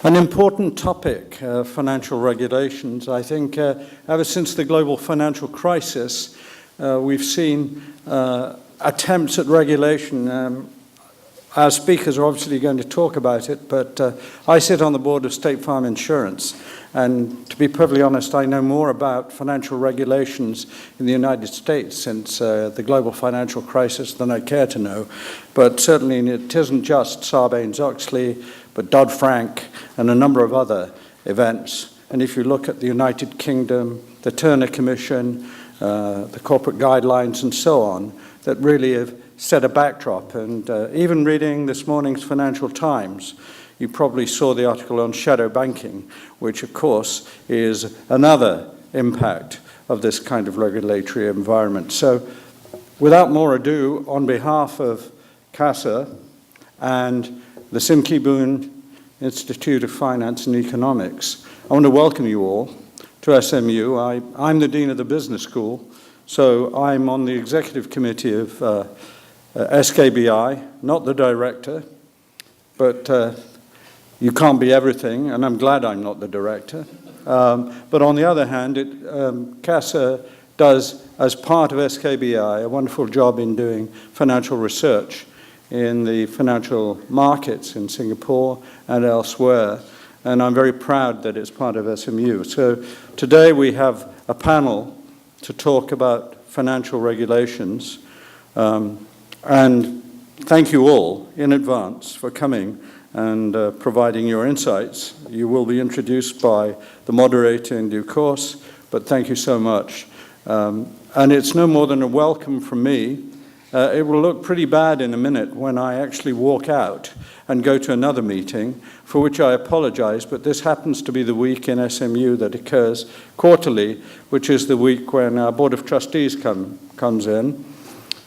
An important topic, financial regulations. I think ever since the global financial crisis, we've seen attempts at regulation. Our speakers are obviously going to talk about it, but I sit on the board of State Farm Insurance, and to be perfectly honest, I know more about financial regulations in the United States since the global financial crisis than I care to know. But certainly it isn't just Sarbanes-Oxley, but Dodd-Frank and a number of other events. And if you look at the United Kingdom, the Turner Commission, the corporate guidelines and so on, that really have set a backdrop. And even reading this morning's Financial Times, you probably saw the article on shadow banking, which of course is another impact of this kind of regulatory environment. So without more ado, on behalf of CASA and the Simki Boone Institute of Finance and Economics, I want to welcome you all to SMU. I'm the Dean of the Business School, so I'm on the executive committee of SKBI, not the director, but you can't be everything, and I'm glad I'm not the director. But on the other hand, CASA does, as part of SKBI, a wonderful job in doing financial research in the financial markets in Singapore and elsewhere, and I'm very proud that it's part of SMU. So today we have a panel to talk about financial regulations, and thank you all in advance for coming and providing your insights. You will be introduced by the moderator in due course, but thank you so much. And it's no more than a welcome from me. It will look pretty bad in a minute when I actually walk out and go to another meeting, for which I apologize, but this happens to be the week in SMU that occurs quarterly, which is the week when our Board of Trustees comes in.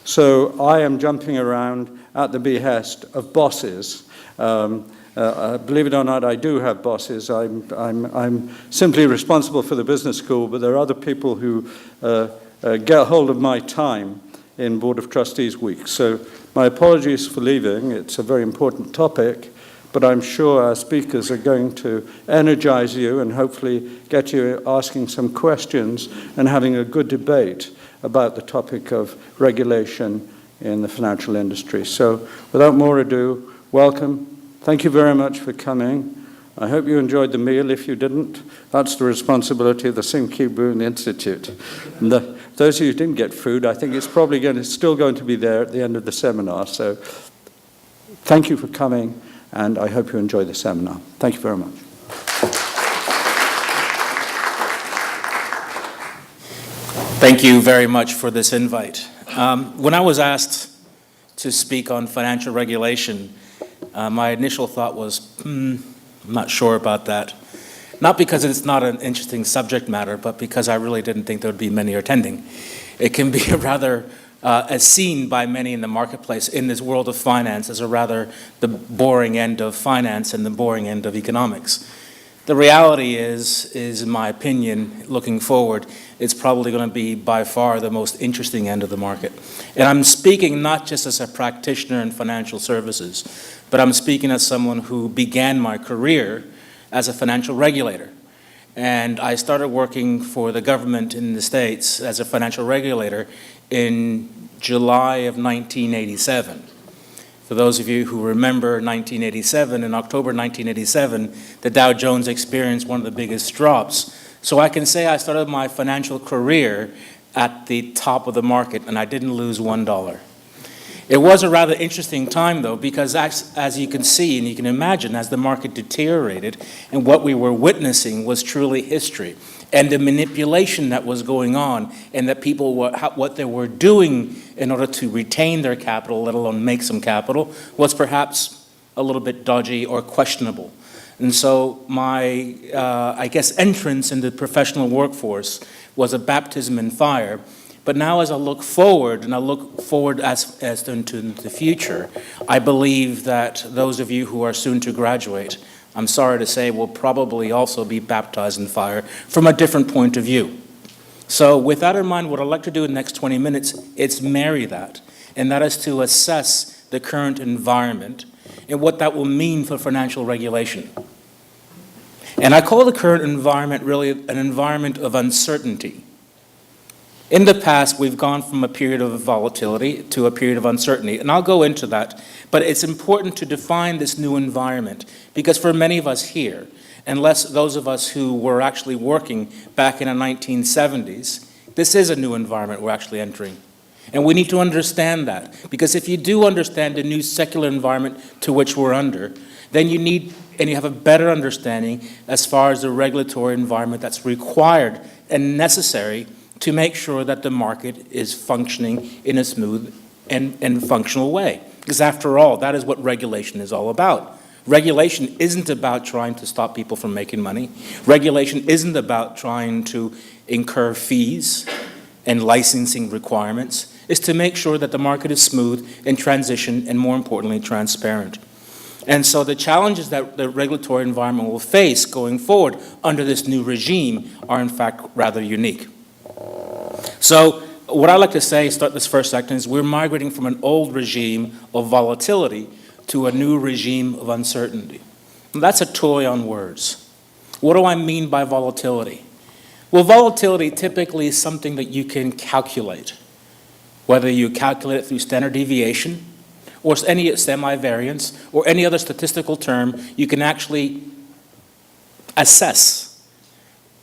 So I am jumping around at the behest of bosses. Believe it or not, I do have bosses. I'm simply responsible for the business school, but there are other people who get hold of my time in Board of Trustees week. So my apologies for leaving. It's a very important topic, but I'm sure our speakers are going to energize you and hopefully get you asking some questions and having a good debate about the topic of regulation in the financial industry. So without more ado, welcome. Thank you very much for coming. I hope you enjoyed the meal. If you didn't, that's the responsibility of the Simki Boone Institute. And those of you who didn't get food, I think it's probably still going to be there at the end of the seminar. So thank you for coming, and I hope you enjoy the seminar. Thank you very much. Thank you very much for this invite. When I was asked to speak on financial regulation, my initial thought was, I'm not sure about that. Not because it's not an interesting subject matter, but because I really didn't think there would be many attending. It can be as seen by many in the marketplace in this world of finance as a rather the boring end of finance and the boring end of economics. The reality is in my opinion, looking forward, it's probably going to be by far the most interesting end of the market. And I'm speaking not just as a practitioner in financial services, but I'm speaking as someone who began my career as a financial regulator. And I started working for the government in the States as a financial regulator in July of 1987. For those of you who remember 1987, in October 1987, the Dow Jones experienced one of the biggest drops. So I can say I started my financial career at the top of the market, and I didn't lose $1. It was a rather interesting time, though, because as you can see and you can imagine, as the market deteriorated, and what we were witnessing was truly history. And the manipulation that was going on, and that people what they were doing in order to retain their capital, let alone make some capital, was perhaps a little bit dodgy or questionable. And so my, I guess, entrance in the professional workforce was a baptism in fire. But now as I look forward, and I look forward as into the future, I believe that those of you who are soon to graduate, I'm sorry to say, will probably also be baptized in fire from a different point of view. So with that in mind, what I'd like to do in the next 20 minutes is marry that, and that is to assess the current environment and what that will mean for financial regulation. And I call the current environment really an environment of uncertainty. In the past, we've gone from a period of volatility to a period of uncertainty, and I'll go into that, but it's important to define this new environment, because for many of us here, unless those of us who were actually working back in the 1970s, this is a new environment we're actually entering. And we need to understand that, because if you do understand the new secular environment to which we're under, then you have a better understanding as far as the regulatory environment that's required and necessary to make sure that the market is functioning in a smooth and functional way. Because after all, that is what regulation is all about. Regulation isn't about trying to stop people from making money. Regulation isn't about trying to incur fees and licensing requirements. It's to make sure that the market is smooth and transition, and more importantly, transparent. And so the challenges that the regulatory environment will face going forward under this new regime are in fact rather unique. So what I like to say, start this first section, is we're migrating from an old regime of volatility to a new regime of uncertainty. And that's a toy on words. What do I mean by volatility? Well, volatility typically is something that you can calculate, whether you calculate it through standard deviation or any semi-variance or any other statistical term. You can actually assess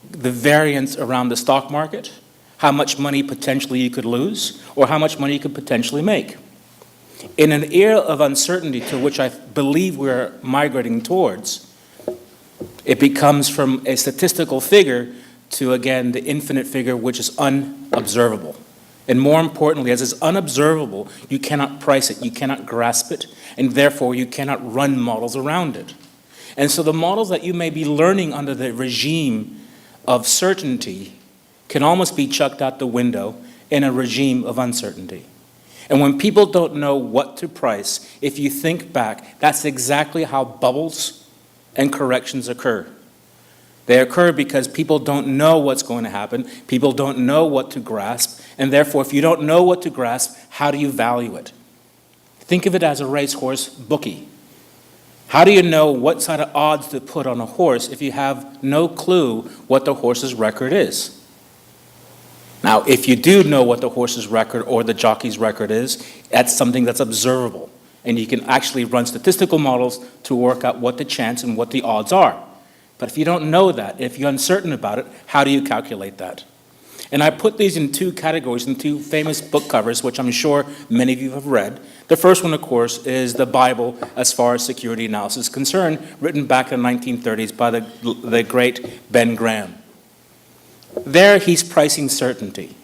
the variance around the stock market, how much money potentially you could lose, or how much money you could potentially make. In an era of uncertainty to which I believe we're migrating towards, it becomes from a statistical figure to, again, the infinite figure, which is unobservable. And more importantly, as it's unobservable, you cannot price it, you cannot grasp it, and therefore you cannot run models around it. And so the models that you may be learning under the regime of certainty can almost be chucked out the window in a regime of uncertainty. And when people don't know what to price, if you think back, that's exactly how bubbles and corrections occur. They occur because people don't know what's going to happen, people don't know what to grasp, and therefore if you don't know what to grasp, how do you value it? Think of it as a racehorse bookie. How do you know what side of odds to put on a horse if you have no clue what the horse's record is? Now, if you do know what the horse's record or the jockey's record is, that's something that's observable. And you can actually run statistical models to work out what the chance and what the odds are. But if you don't know that, if you're uncertain about it, how do you calculate that? And I put these in two categories, in two famous book covers, which I'm sure many of you have read. The first one, of course, is the Bible as far as security analysis is concerned, written back in the 1930s by the great Ben Graham. There he's pricing certainty,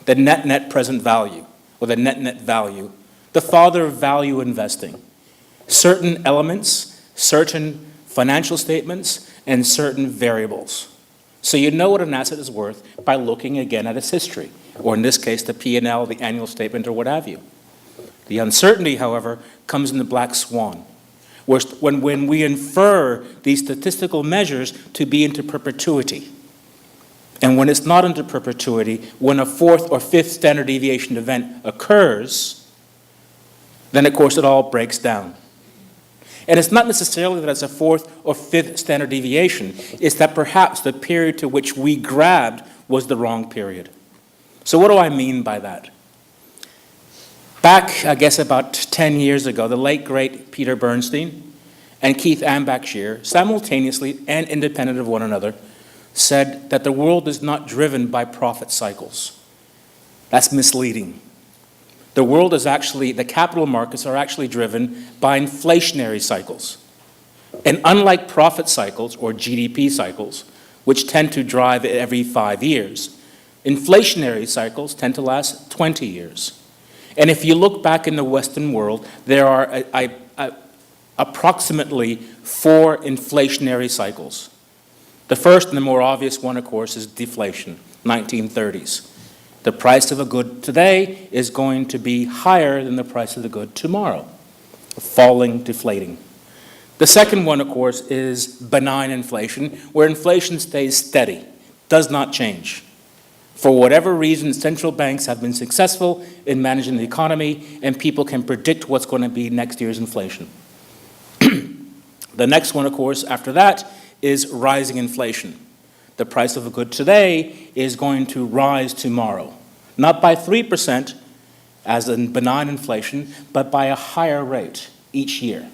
the net present value, or the net value, the father of value investing. Certain elements, certain financial statements, and certain variables. So you know what an asset is worth by looking again at its history, or in this case, the P&L, the annual statement, or what have you. The uncertainty, however, comes in the black swan, when we infer these statistical measures to be into perpetuity. And when it's not into perpetuity, when a fourth or fifth standard deviation event occurs, then of course it all breaks down. And it's not necessarily that it's a fourth or fifth standard deviation, it's that perhaps the period to which we grabbed was the wrong period. So what do I mean by that? Back, I guess about 10 years ago, the late great Peter Bernstein and Keith Ambachshire, simultaneously and independent of one another, said that the world is not driven by profit cycles. That's misleading. The world is actually, the capital markets are actually driven by inflationary cycles. And unlike profit cycles or GDP cycles, which tend to drive every 5 years, inflationary cycles tend to last 20 years. And if you look back in the Western world, there are approximately 4 inflationary cycles. The first and the more obvious one, of course, is deflation, 1930s. The price of a good today is going to be higher than the price of the good tomorrow, falling, deflating. The second one, of course, is benign inflation, where inflation stays steady, does not change. For whatever reason, central banks have been successful in managing the economy, and people can predict what's going to be next year's inflation. The next one, of course, after that, is rising inflation. The price of a good today is going to rise tomorrow. Not by 3%, as in benign inflation, but by a higher rate each year.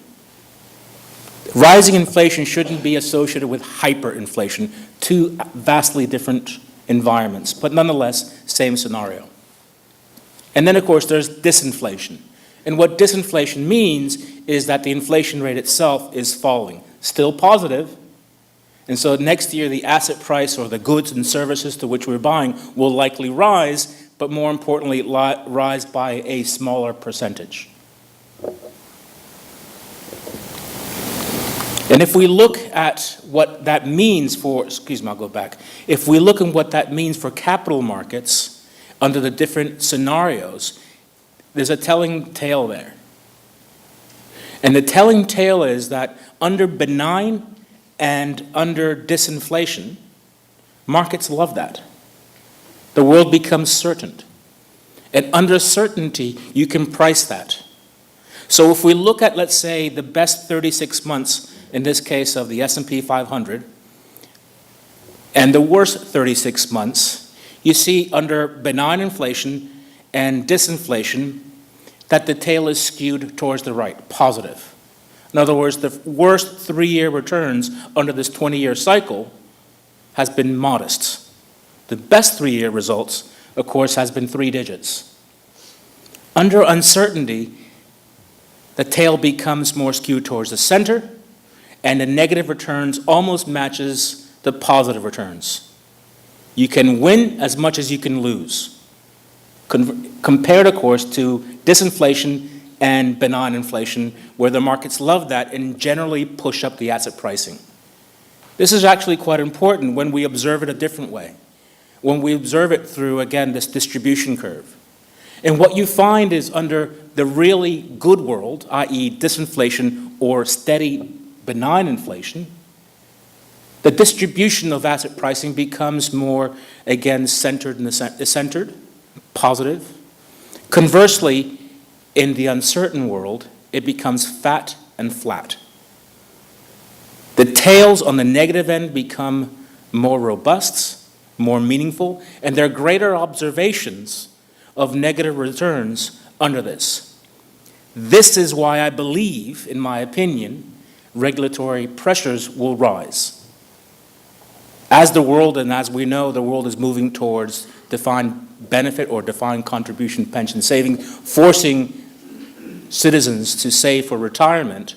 Rising inflation shouldn't be associated with hyperinflation, two vastly different environments, but nonetheless, same scenario. And then, of course, there's disinflation. And what disinflation means is that the inflation rate itself is falling, still positive. And so next year, the asset price or the goods and services to which we're buying will likely rise, but more importantly, rise by a smaller percentage. And if we look at what that means for, I'll go back. If we look at what that means for capital markets under the different scenarios, there's a telling tale there. And the telling tale is that under benign and under disinflation, markets love that. The world becomes certain. And under certainty, you can price that. So if we look at, let's say, the best 36 months, in this case of the S&P 500, and the worst 36 months, you see under benign inflation and disinflation that the tail is skewed towards the right, positive. In other words, the worst 3-year returns under this 20-year cycle has been modest. The best 3-year results, of course, has been 3 digits. Under uncertainty, the tail becomes more skewed towards the center, and the negative returns almost matches the positive returns. You can win as much as you can lose. Compared, of course, to disinflation and benign inflation, where the markets love that and generally push up the asset pricing. This is actually quite important when we observe it a different way, when we observe it through, again, this distribution curve. And what you find is under the really good world, i.e. disinflation or steady benign inflation, the distribution of asset pricing becomes more, again, centered, positive. Conversely, in the uncertain world, it becomes fat and flat. The tails on the negative end become more robust, more meaningful, and there are greater observations of negative returns under this. This is why I believe, in my opinion, regulatory pressures will rise. As the world, and as we know, the world is moving towards defined benefit or defined contribution pension saving, forcing citizens to save for retirement.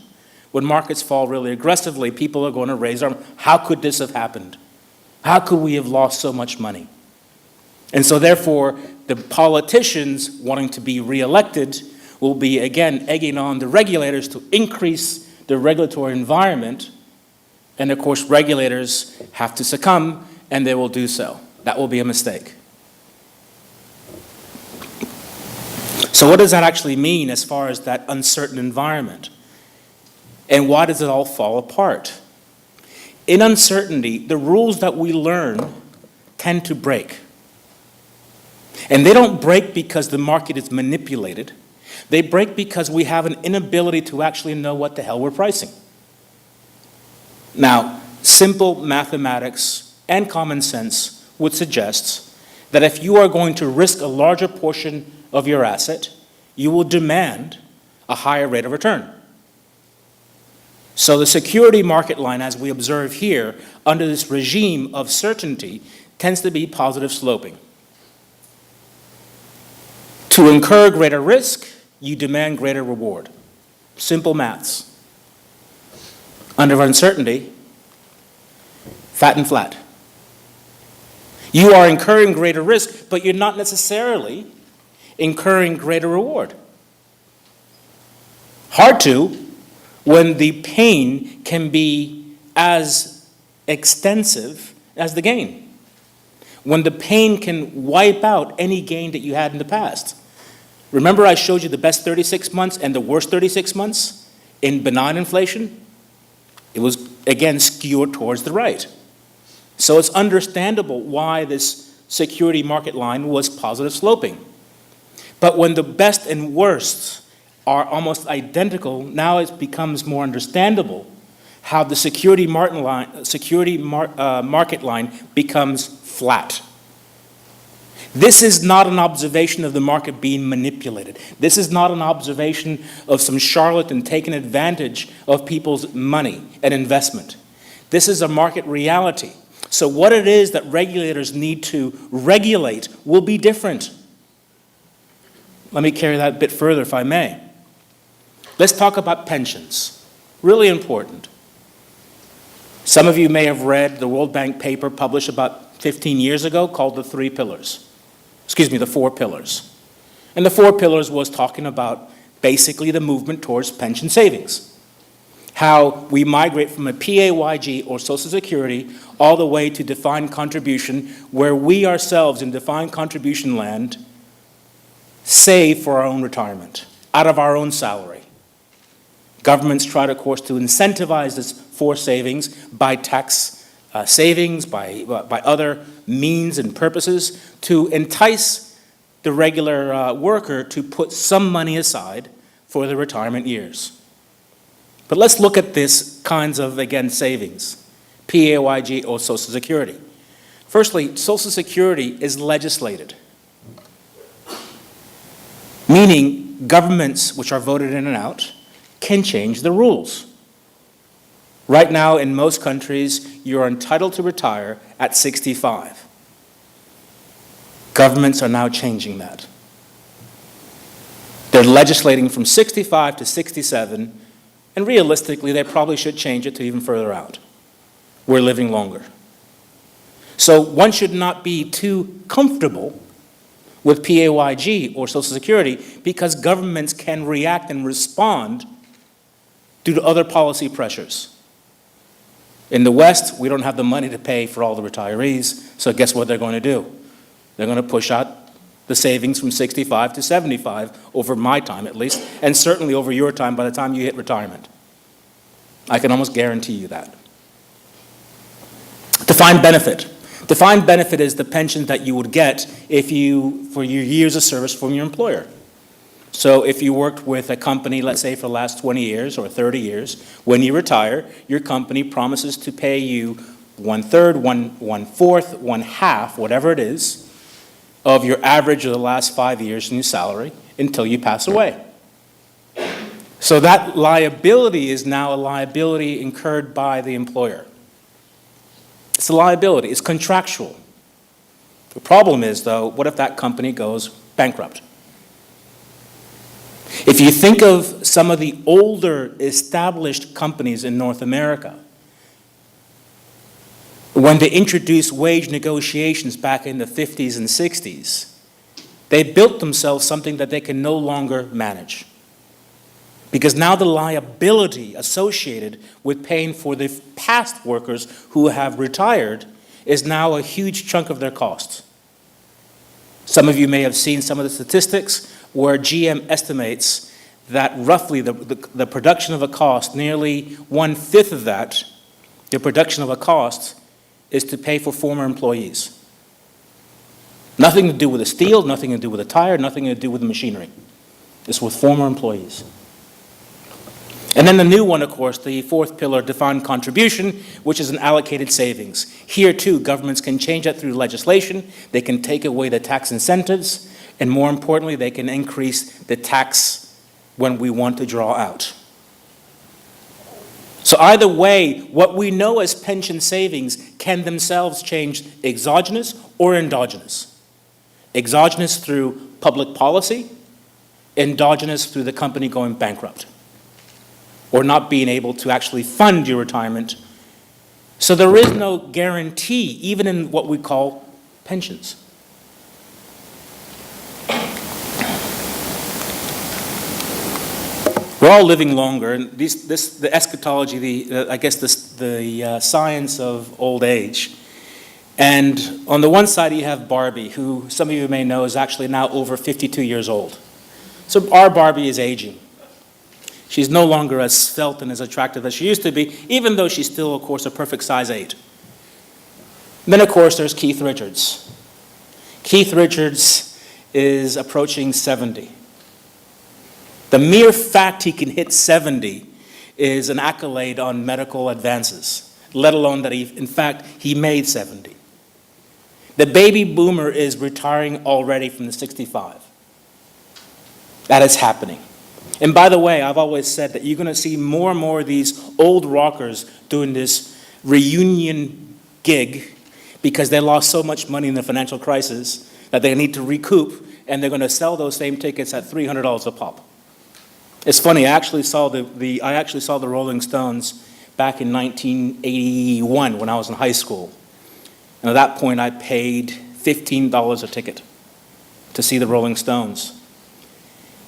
When markets fall really aggressively, people are going to raise their arm. How could this have happened? How could we have lost so much money? And so therefore, the politicians wanting to be reelected will be, again, egging on the regulators to increase the regulatory environment. And of course, regulators have to succumb, and they will do so. That will be a mistake. So what does that actually mean as far as that uncertain environment? And why does it all fall apart? In uncertainty, the rules that we learn tend to break. And they don't break because the market is manipulated. They break because we have an inability to actually know what the hell we're pricing. Now, simple mathematics and common sense would suggest that if you are going to risk a larger portion of your asset, you will demand a higher rate of return. So the security market line, as we observe here, under this regime of certainty, tends to be positive sloping. To incur greater risk, you demand greater reward. Simple maths. Under uncertainty, fat and flat. You are incurring greater risk, but you're not necessarily incurring greater reward. Hard to, when the pain can be as extensive as the gain. When the pain can wipe out any gain that you had in the past. Remember I showed you the best 36 months and the worst 36 months in benign inflation? It was, again, skewed towards the right. So it's understandable why this security market line was positive sloping. But when the best and worst are almost identical, now it becomes more understandable how the security market line becomes flat. This is not an observation of the market being manipulated. This is not an observation of some charlatan taking advantage of people's money and investment. This is a market reality. So what it is that regulators need to regulate will be different. Let me carry that a bit further, if I may. Let's talk about pensions. Really important. Some of you may have read the World Bank paper published about 15 years ago called the Four Pillars. And the Four Pillars was talking about basically the movement towards pension savings. How we migrate from a PAYG or Social Security all the way to defined contribution, where we ourselves in defined contribution land save for our own retirement, out of our own salary. Governments try, of course, to incentivize this forced savings by tax savings, by other means and purposes, to entice the regular worker to put some money aside for the retirement years. But let's look at this kinds of, again, savings, PAYG or Social Security. Firstly, Social Security is legislated, meaning governments, which are voted in and out, can change the rules. Right now, in most countries, you're entitled to retire at 65. Governments are now changing that. They're legislating from 65 to 67, and realistically, they probably should change it to even further out. We're living longer. So one should not be too comfortable with PAYG or Social Security, because governments can react and respond due to other policy pressures. In the West, we don't have the money to pay for all the retirees, so guess what they're going to do? They're going to push out the savings from 65 to 75 over my time at least, and certainly over your time by the time you hit retirement. I can almost guarantee you that. Defined benefit. Defined benefit is the pension that you would get for your years of service from your employer. So if you worked with a company, let's say for the last 20 years or 30 years, when you retire, your company promises to pay you 1/3, 1/4, 1/2, whatever it is, of your average of the last 5 years in your salary until you pass away. So that liability is now a liability incurred by the employer. It's a liability. It's contractual. The problem is, though, what if that company goes bankrupt? If you think of some of the older established companies in North America, when they introduced wage negotiations back in the 50s and 60s, they built themselves something that they can no longer manage. Because now the liability associated with paying for the past workers who have retired is now a huge chunk of their costs. Some of you may have seen some of the statistics where GM estimates that roughly the production of a cost, nearly 1/5 of that, the production of a cost, is to pay for former employees. Nothing to do with the steel, nothing to do with the tire, nothing to do with the machinery. It's with former employees. And then the new one, of course, the fourth pillar, defined contribution, which is an allocated savings. Here, too, governments can change that through legislation. They can take away the tax incentives, and more importantly, they can increase the tax when we want to draw out. So either way, what we know as pension savings can themselves change exogenous or endogenous. Exogenous through public policy, endogenous through the company going bankrupt, or not being able to actually fund your retirement. So there is no guarantee, even in what we call pensions. We're all living longer, and the eschatology, the science of old age. And on the one side, you have Barbie, who some of you may know is actually now over 52 years old. So our Barbie is aging. She's no longer as svelte and as attractive as she used to be, even though she's still, of course, a perfect size 8. Then, of course, there's Keith Richards. Keith Richards is approaching 70. The mere fact he can hit 70 is an accolade on medical advances, let alone that in fact, he made 70. The baby boomer is retiring already from the 65. That is happening. And by the way, I've always said that you're going to see more and more of these old rockers doing this reunion gig because they lost so much money in the financial crisis that they need to recoup, and they're going to sell those same tickets at $300 a pop. It's funny, I actually saw the Rolling Stones back in 1981 when I was in high school. And at that point, I paid $15 a ticket to see the Rolling Stones.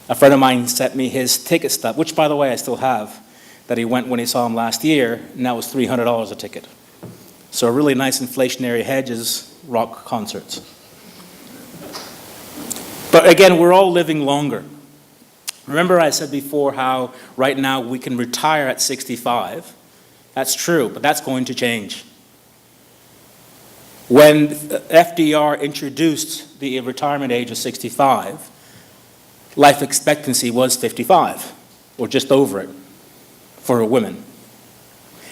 A friend of mine sent me his ticket stub, which, by the way, I still have, that he went when he saw them last year, and that was $300 a ticket. So a really nice inflationary hedge is rock concerts. But again, we're all living longer. Remember I said before how right now we can retire at 65. That's true, but that's going to change. When FDR introduced the retirement age of 65, life expectancy was 55, or just over it, for women.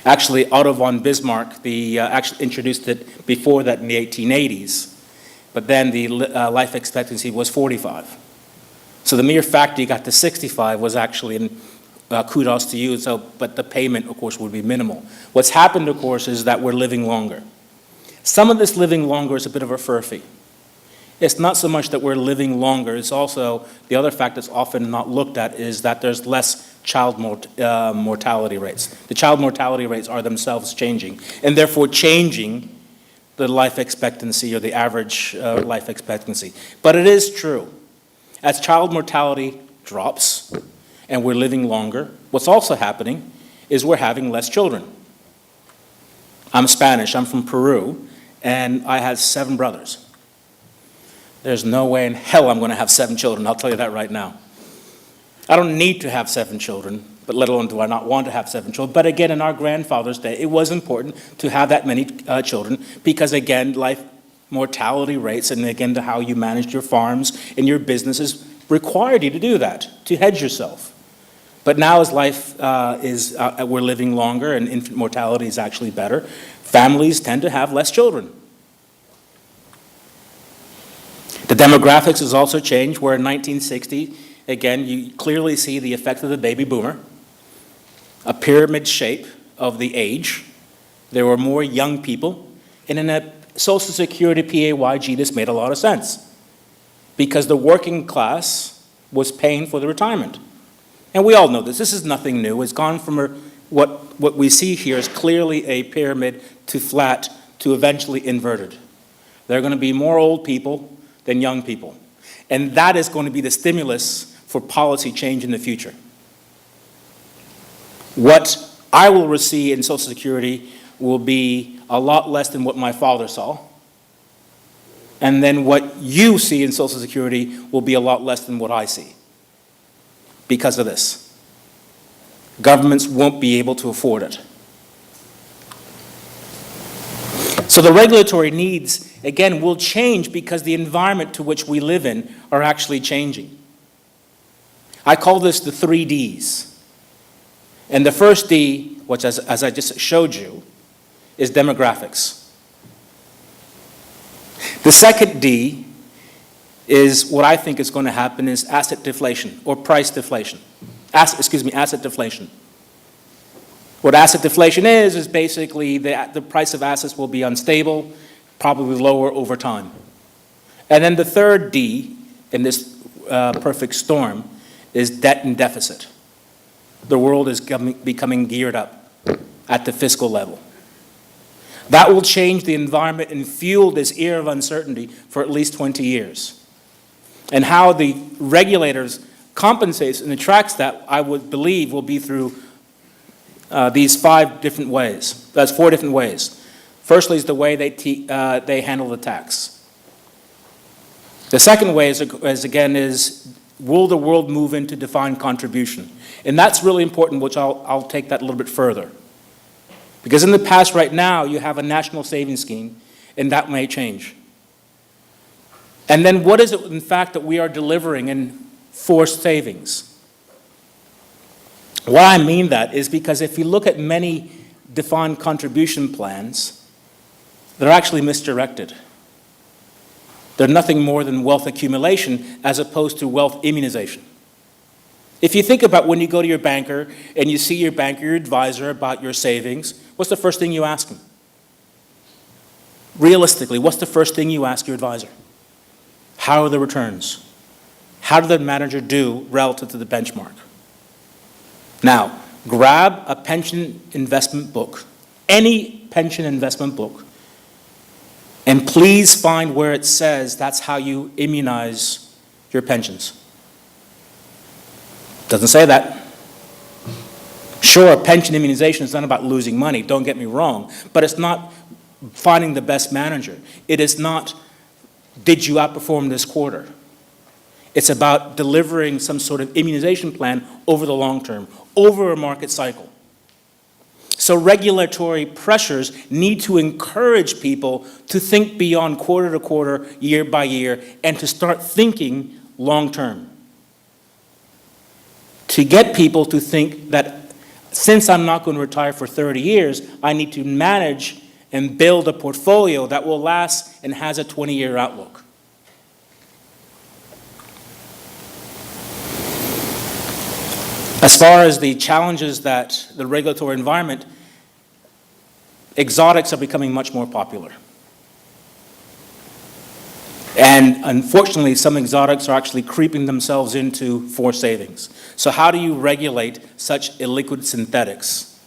Actually, Otto von Bismarck actually introduced it before that in the 1880s, but then the life expectancy was 45. So the mere fact you got to 65 was actually kudos to you, but the payment, of course, would be minimal. What's happened, of course, is that we're living longer. Some of this living longer is a bit of a furphy. It's not so much that we're living longer, it's also the other fact that's often not looked at is that there's less child mortality rates. The child mortality rates are themselves changing, and therefore changing the life expectancy or the average life expectancy. But it is true. As child mortality drops and we're living longer, what's also happening is we're having less children. I'm Spanish, I'm from Peru, and I had 7 brothers. There's no way in hell I'm going to have 7 children, I'll tell you that right now. I don't need to have 7 children, but let alone do I not want to have 7 children. But again, in our grandfather's day, it was important to have that many children because, again, life mortality rates and, again, how you managed your farms and your businesses required you to do that, to hedge yourself. But now as life we're living longer and infant mortality is actually better, families tend to have less children. The demographics has also changed, where in 1960, again, you clearly see the effect of the baby boomer, a pyramid shape of the age. There were more young people, and in a Social Security PAYG, this made a lot of sense because the working class was paying for the retirement. And we all know this. This is nothing new. It's gone from what we see here is clearly a pyramid to flat to eventually inverted. There are going to be more old people than young people. And that is going to be the stimulus for policy change in the future. What I will receive in Social Security will be a lot less than what my father saw. And then what you see in Social Security will be a lot less than what I see because of this. Governments won't be able to afford it. So the regulatory needs, again, will change because the environment to which we live in are actually changing. I call this the 3 Ds. And the first D, which as I just showed you, is demographics. The second D is what I think is going to happen is asset deflation or price deflation. Asset deflation. What asset deflation is basically the price of assets will be unstable, probably lower over time. And then the third D in this perfect storm is debt and deficit. The world is becoming geared up at the fiscal level. That will change the environment and fuel this era of uncertainty for at least 20 years. And how the regulators compensates and attracts that, I would believe, will be through these 5 different ways. That's 4 different ways. Firstly is the way they handle the tax. The second way is will the world move into defined contribution? And that's really important, which I'll take that a little bit further. Because in the past, right now, you have a national savings scheme, and that may change. And then what is it, in fact, that we are delivering in forced savings? Why I mean that is because if you look at many defined contribution plans, they're actually misdirected. They're nothing more than wealth accumulation as opposed to wealth immunization. If you think about when you go to your banker and you see your banker, your advisor about your savings, what's the first thing you ask him? Realistically, what's the first thing you ask your advisor? How are the returns? How did the manager do relative to the benchmark? Now, grab a pension investment book, any pension investment book, and please find where it says that's how you immunize your pensions. Doesn't say that. Sure, pension immunization is not about losing money, don't get me wrong, but it's not finding the best manager. It is not, did you outperform this quarter? It's about delivering some sort of immunization plan over the long term, over a market cycle. So regulatory pressures need to encourage people to think beyond quarter to quarter, year by year, and to start thinking long term. To get people to think that since I'm not going to retire for 30 years, I need to manage and build a portfolio that will last and has a 20-year outlook. As far as the challenges that the regulatory environment, exotics are becoming much more popular. And unfortunately, some exotics are actually creeping themselves into forced savings. So how do you regulate such illiquid synthetics?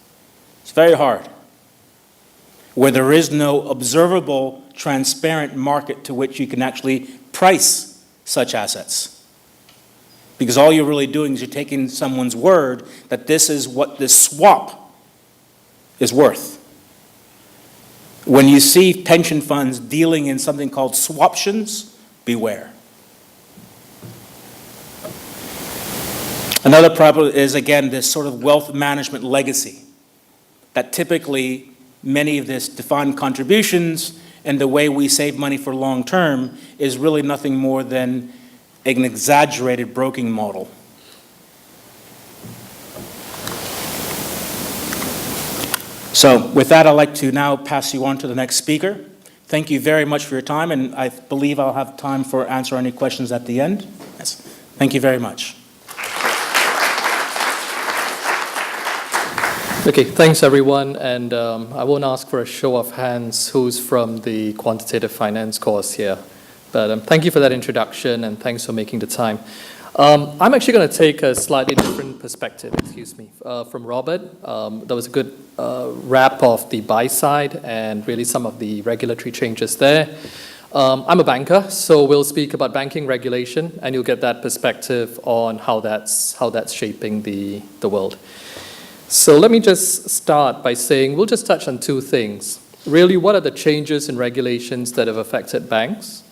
It's very hard. Where there is no observable, transparent market to which you can actually price such assets. Because all you're really doing is you're taking someone's word that this is what this swap is worth. When you see pension funds dealing in something called swaptions, beware. Another problem is, again, this sort of wealth management legacy that typically many of this defined contributions and the way we save money for long term is really nothing more than an exaggerated broking model. So with that, I'd like to now pass you on to the next speaker. Thank you very much for your time, and I believe I'll have time for answer any questions at the end. Yes. Thank you very much. Okay, thanks everyone, and I won't ask for a show of hands who's from the quantitative finance course here, but thank you for that introduction and thanks for making the time. I'm actually going to take a slightly different perspective, from Robert. There was a good wrap of the buy side and really some of the regulatory changes there. I'm a banker, so we'll speak about banking regulation, and you'll get that perspective on how that's shaping the world. So let me just start by saying we'll just touch on two things. Really, what are the changes in regulations that have affected banks?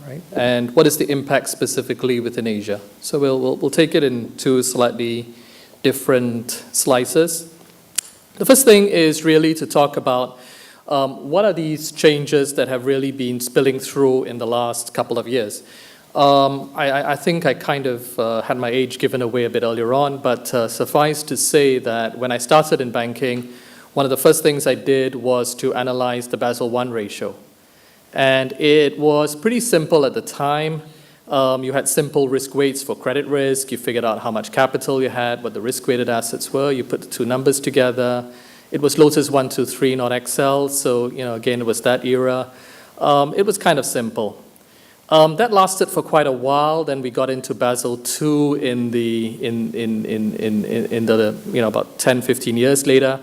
Right. And what is the impact specifically within Asia? So we'll take it in two slightly different slices. The first thing is really to talk about what are these changes that have really been spilling through in the last couple of years. I think I kind of had my age given away a bit earlier on, but suffice to say that when I started in banking, one of the first things I did was to analyze the Basel I ratio. And it was pretty simple at the time. You had simple risk weights for credit risk. You figured out how much capital you had, what the risk-weighted assets were. You put the two numbers together. It was Lotus 1, 2, 3, not Excel. So, again, it was that era. It was kind of simple. That lasted for quite a while. Then we got into Basel II in the about 10, 15 years later.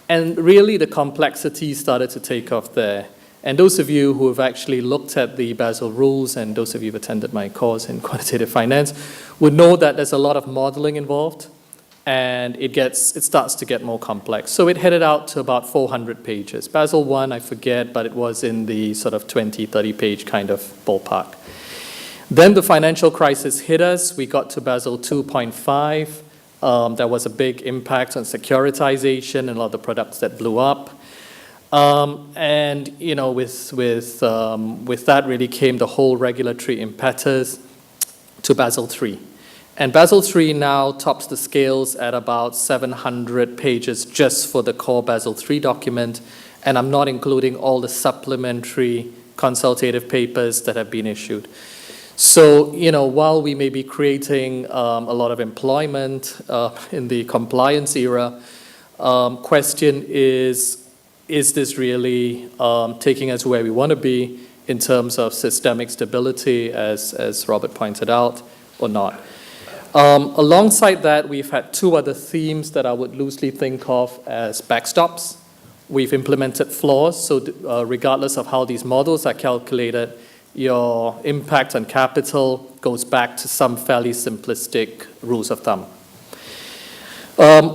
And really the complexity started to take off there. And those of you who have actually looked at the Basel rules, and those of you who have attended my course in quantitative finance, would know that there's a lot of modeling involved, and it starts to get more complex. So it headed out to about 400 pages. Basel I forget, but it was in the sort of 20, 30 page kind of ballpark. Then the financial crisis hit us. We got to Basel 2.5. There was a big impact on securitization and a lot of the products that blew up. And with that really came the whole regulatory impetus to Basel III. And Basel III now tops the scales at about 700 pages just for the core Basel III document, and I'm not including all the supplementary consultative papers that have been issued. So, while we may be creating a lot of employment in the compliance era, question is this really taking us where we want to be in terms of systemic stability, as Robert pointed out, or not? Alongside that, we've had two other themes that I would loosely think of as backstops. We've implemented floors, so regardless of how these models are calculated, your impact on capital goes back to some fairly simplistic rules of thumb.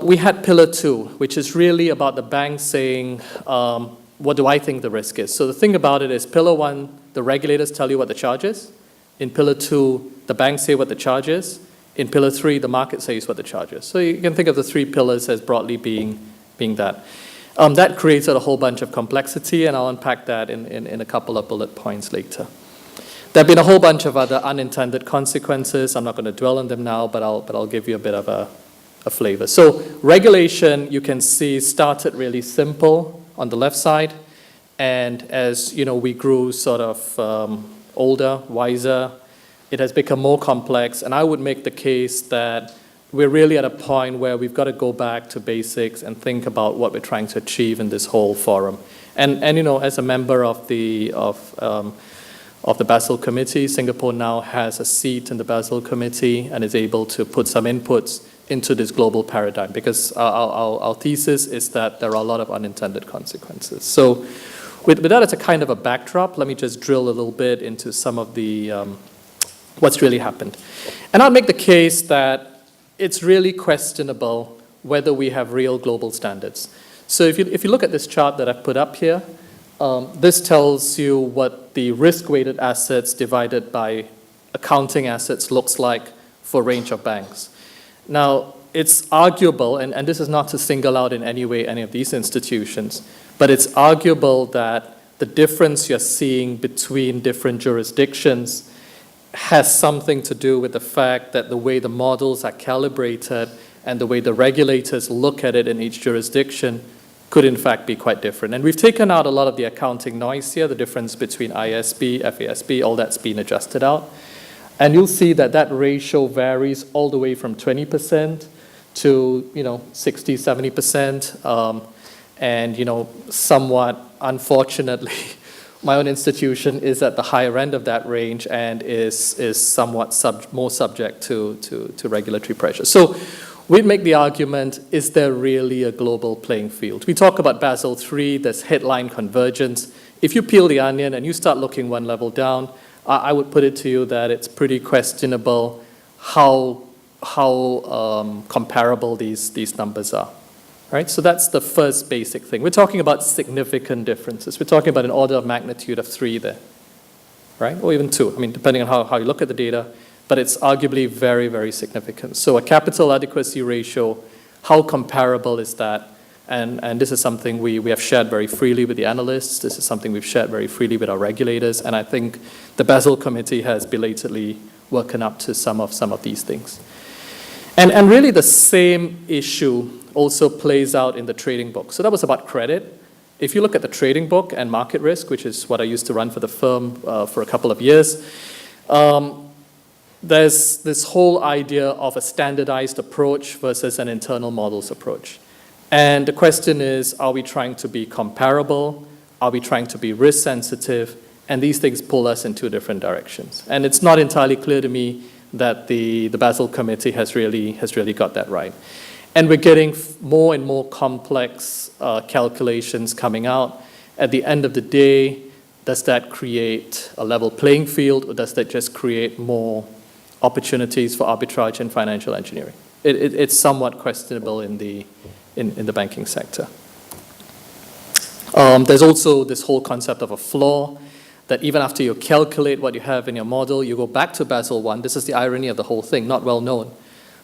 We had Pillar 2, which is really about the bank saying, what do I think the risk is? So the thing about it is, Pillar 1, the regulators tell you what the charge is. In Pillar 2, the banks say what the charge is. In Pillar 3, the market says what the charge is. So you can think of the three pillars as broadly being that. That created a whole bunch of complexity, and I'll unpack that in a couple of bullet points later. There have been a whole bunch of other unintended consequences. I'm not going to dwell on them now, but I'll give you a bit of a flavor. So regulation, you can see, started really simple on the left side, and as we grew sort of older, wiser, it has become more complex, and I would make the case that we're really at a point where we've got to go back to basics and think about what we're trying to achieve in this whole forum. And as a member of the Basel Committee, Singapore now has a seat in the Basel Committee and is able to put some inputs into this global paradigm, because our thesis is that there are a lot of unintended consequences. So with that as a kind of a backdrop, let me just drill a little bit into some of the what's really happened. And I'll make the case that it's really questionable whether we have real global standards. So if you look at this chart that I've put up here, this tells you what the risk-weighted assets divided by accounting assets looks like for a range of banks. Now, it's arguable, and this is not to single out in any way any of these institutions, but it's arguable that the difference you're seeing between different jurisdictions has something to do with the fact that the way the models are calibrated and the way the regulators look at it in each jurisdiction could in fact be quite different. And we've taken out a lot of the accounting noise here, the difference between ISB, FASB, all that's been adjusted out. And you'll see that that ratio varies all the way from 20% to 60, 70%. And somewhat unfortunately, my own institution is at the higher end of that range and is somewhat more subject to regulatory pressure. So we'd make the argument, is there really a global playing field? We talk about Basel III, there's headline convergence. If you peel the onion and you start looking one level down, I would put it to you that it's pretty questionable how comparable these numbers are. Right? So that's the first basic thing. We're talking about significant differences. We're talking about an order of magnitude of 3 there, right? Or even 2, depending on how you look at the data, but it's arguably very, very significant. So a capital adequacy ratio, how comparable is that? And this is something we have shared very freely with the analysts. This is something we've shared very freely with our regulators, and I think the Basel Committee has belatedly woken up to some of these things. And really the same issue also plays out in the trading book. So that was about credit. If you look at the trading book and market risk, which is what I used to run for the firm for a couple of years, there's this whole idea of a standardized approach versus an internal models approach. And the question is, are we trying to be comparable? Are we trying to be risk sensitive? And these things pull us in two different directions. And it's not entirely clear to me that the Basel Committee has really got that right. And we're getting more and more complex calculations coming out. At the end of the day, does that create a level playing field, or does that just create more opportunities for arbitrage and financial engineering? It's somewhat questionable in the banking sector. There's also this whole concept of a floor, that even after you calculate what you have in your model, you go back to Basel I. This is the irony of the whole thing, not well known,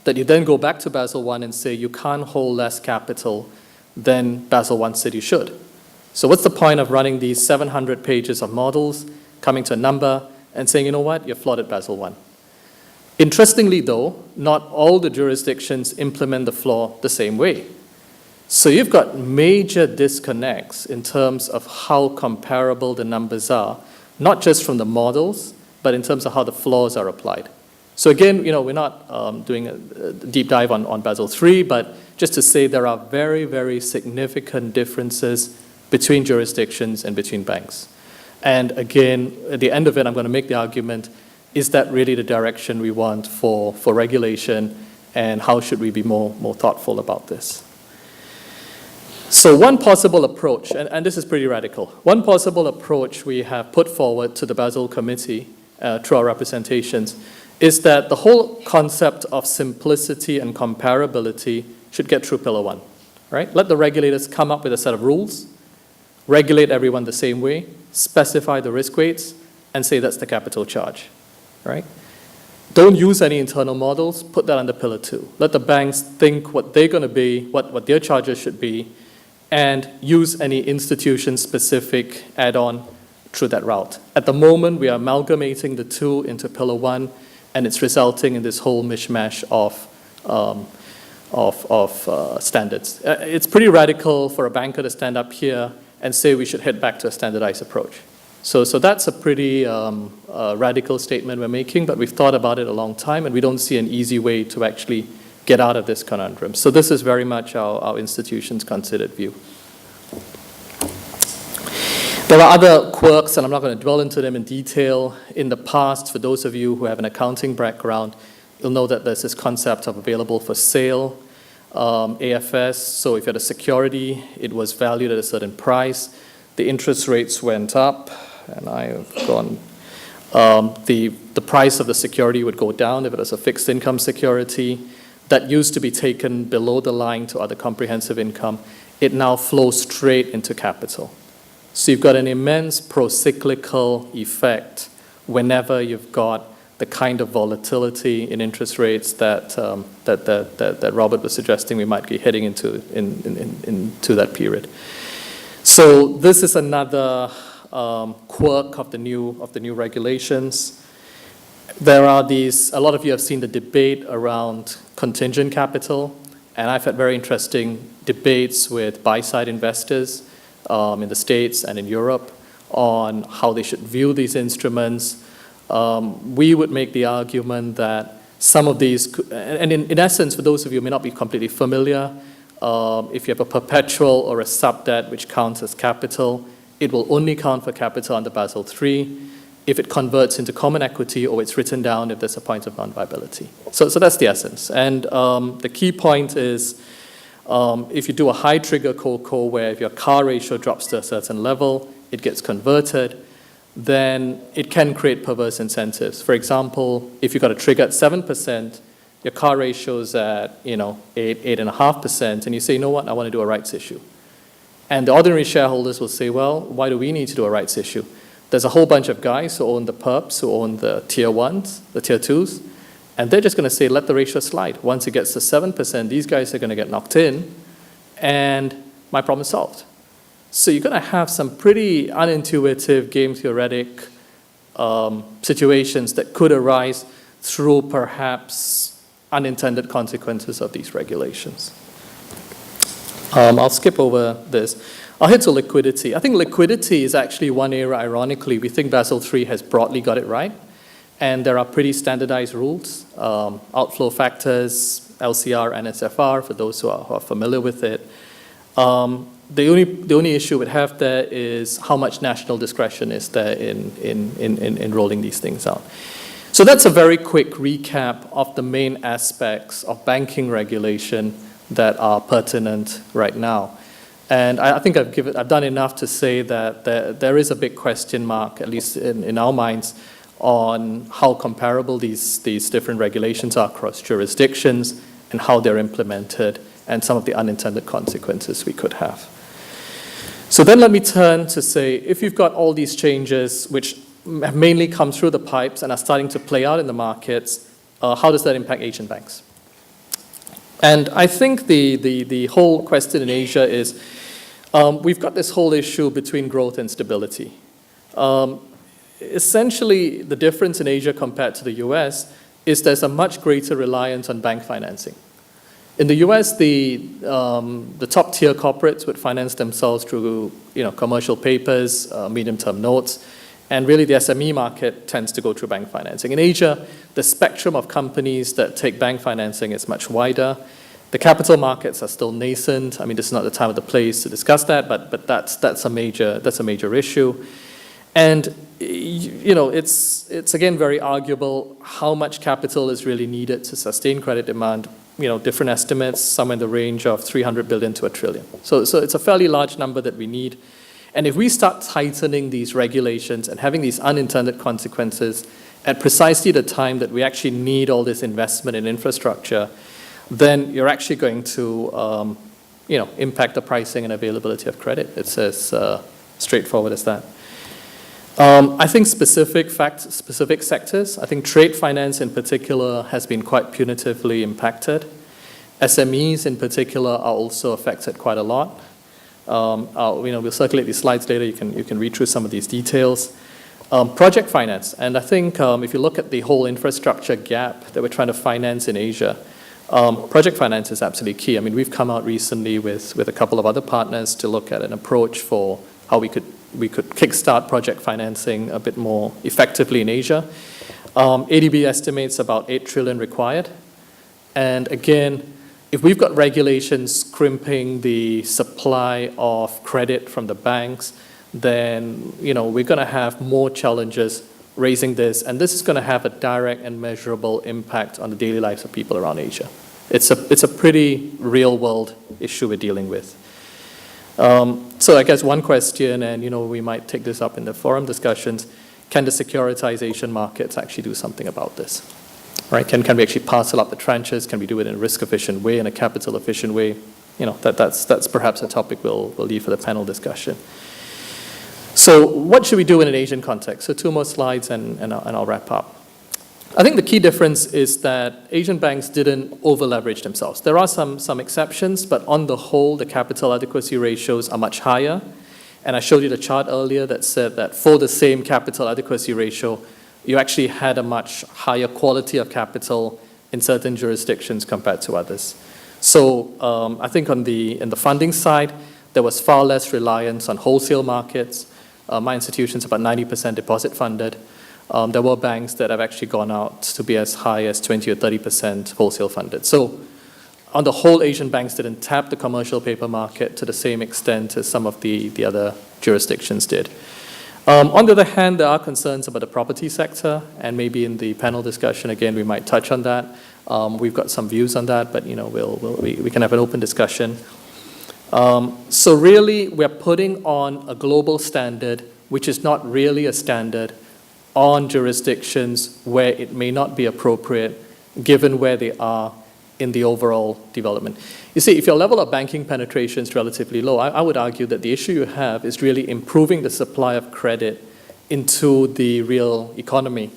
that you then go back to Basel I and say you can't hold less capital than Basel I said you should. So what's the point of running these 700 pages of models, coming to a number, and saying, you know what, you're flawed at Basel I? Interestingly, though, not all the jurisdictions implement the floor the same way. So you've got major disconnects in terms of how comparable the numbers are, not just from the models, but in terms of how the floors are applied. So again, we're not doing a deep dive on Basel III, but just to say there are very, very significant differences between jurisdictions and between banks. And again, at the end of it, I'm going to make the argument, is that really the direction we want for regulation, and how should we be more thoughtful about this? So one possible approach, and this is pretty radical, one possible approach we have put forward to the Basel Committee through our representations is that the whole concept of simplicity and comparability should get through Pillar 1, right? Let the regulators come up with a set of rules, regulate everyone the same way, specify the risk weights, and say that's the capital charge, right? Don't use any internal models, put that under Pillar 2. Let the banks think what they're going to be, what their charges should be, and use any institution-specific add-on through that route. At the moment, we are amalgamating the two into Pillar 1, and it's resulting in this whole mishmash of standards. It's pretty radical for a banker to stand up here and say we should head back to a standardized approach. So that's a pretty radical statement we're making, but we've thought about it a long time, and we don't see an easy way to actually get out of this conundrum. So this is very much our institution's considered view. There are other quirks, and I'm not going to dwell into them in detail. In the past, for those of you who have an accounting background, you'll know that there's this concept of available for sale, AFS. So if you had a security, it was valued at a certain price. The interest rates went up, and I have gone. The price of the security would go down if it was a fixed income security. That used to be taken below the line to other comprehensive income. It now flows straight into capital. So you've got an immense pro-cyclical effect whenever you've got the kind of volatility in interest rates that Robert was suggesting we might be heading into that period. So this is another quirk of the new regulations. There are a lot of you have seen the debate around contingent capital, and I've had very interesting debates with buy-side investors in the States and in Europe on how they should view these instruments. We would make the argument that some of these, and in essence, for those of you who may not be completely familiar, if you have a perpetual or a sub-debt which counts as capital, it will only count for capital under Basel III if it converts into common equity or it's written down if there's a point of non-viability. So that's the essence. And the key point is if you do a high trigger CoCo where if your CAR ratio drops to a certain level, it gets converted, then it can create perverse incentives. For example, if you've got a trigger at 7%, your CAR ratio is at 8.5%, and you say, you know what, I want to do a rights issue. And the ordinary shareholders will say, well, why do we need to do a rights issue? There's a whole bunch of guys who own the perps, who own the tier 1s, the tier 2s, and they're just going to say, let the ratio slide. Once it gets to 7%, these guys are going to get knocked in, and my problem is solved. So you're going to have some pretty unintuitive, game theoretic situations that could arise through perhaps unintended consequences of these regulations. I'll skip over this. I'll head to liquidity. I think liquidity is actually one area, ironically, we think Basel III has broadly got it right. And there are pretty standardized rules, outflow factors, LCR, NSFR, for those who are familiar with it. The only issue we'd have there is how much national discretion is there in rolling these things out. So that's a very quick recap of the main aspects of banking regulation that are pertinent right now. And I think I've done enough to say that there is a big question mark, at least in our minds, on how comparable these different regulations are across jurisdictions and how they're implemented and some of the unintended consequences we could have. So then let me turn to say, if you've got all these changes which have mainly come through the pipes and are starting to play out in the markets, how does that impact Asian banks? And I think the whole question in Asia is, we've got this whole issue between growth and stability. Essentially, the difference in Asia compared to the US is there's a much greater reliance on bank financing. In the US, the top tier corporates would finance themselves through commercial papers, medium-term notes, and really the SME market tends to go through bank financing. In Asia, the spectrum of companies that take bank financing is much wider. The capital markets are still nascent. I mean, this is not the time or the place to discuss that, but that's a major issue. And it's again very arguable how much capital is really needed to sustain credit demand. Different estimates, somewhere in the range of 300 billion to $1 trillion. So it's a fairly large number that we need. And if we start tightening these regulations and having these unintended consequences at precisely the time that we actually need all this investment in infrastructure, then you're actually going to impact the pricing and availability of credit. It's as straightforward as that. I think specific sectors, I think trade finance in particular has been quite punitively impacted. SMEs in particular are also affected quite a lot. We'll circulate these slides later. You can read through some of these details. Project finance, and I think if you look at the whole infrastructure gap that we're trying to finance in Asia, project finance is absolutely key. I mean, we've come out recently with a couple of other partners to look at an approach for how we could kickstart project financing a bit more effectively in Asia. ADB estimates about 8 trillion required. And again, if we've got regulations crimping the supply of credit from the banks, then we're going to have more challenges raising this, and this is going to have a direct and measurable impact on the daily lives of people around Asia. It's a pretty real-world issue we're dealing with. So I guess one question, and we might take this up in the forum discussions, can the securitization markets actually do something about this? Right? Can we actually parcel up the tranches? Can we do it in a risk-efficient way, in a capital-efficient way? That's perhaps a topic we'll leave for the panel discussion. So what should we do in an Asian context? So 2 more slides and I'll wrap up. I think the key difference is that Asian banks didn't over-leverage themselves. There are some exceptions, but on the whole, the capital adequacy ratios are much higher. And I showed you the chart earlier that said that for the same capital adequacy ratio, you actually had a much higher quality of capital in certain jurisdictions compared to others. So I think in the funding side, there was far less reliance on wholesale markets. My institution's about 90% deposit funded. There were banks that have actually gone out to be as high as 20 or 30% wholesale funded. So on the whole, Asian banks didn't tap the commercial paper market to the same extent as some of the other jurisdictions did. On the other hand, there are concerns about the property sector, and maybe in the panel discussion, again, we might touch on that. We've got some views on that, but we can have an open discussion. So really, we're putting on a global standard, which is not really a standard, on jurisdictions where it may not be appropriate, given where they are in the overall development. You see, if your level of banking penetration is relatively low, I would argue that the issue you have is really improving the supply of credit into the real economy,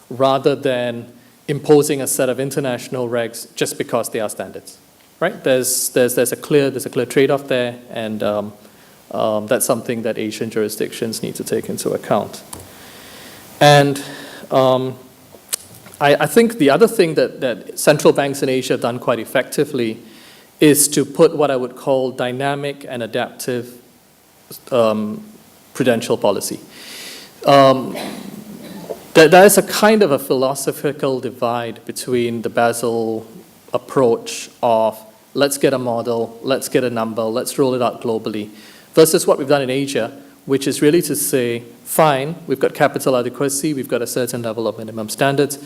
rather than imposing a set of international regs just because they are standards. Right? There's a clear trade-off there, and that's something that Asian jurisdictions need to take into account. And I think the other thing that central banks in Asia have done quite effectively is to put what I would call dynamic and adaptive prudential policy. There is a kind of a philosophical divide between the Basel approach of let's get a model, let's get a number, let's roll it out globally, versus what we've done in Asia, which is really to say, fine, we've got capital adequacy, we've got a certain level of minimum standards.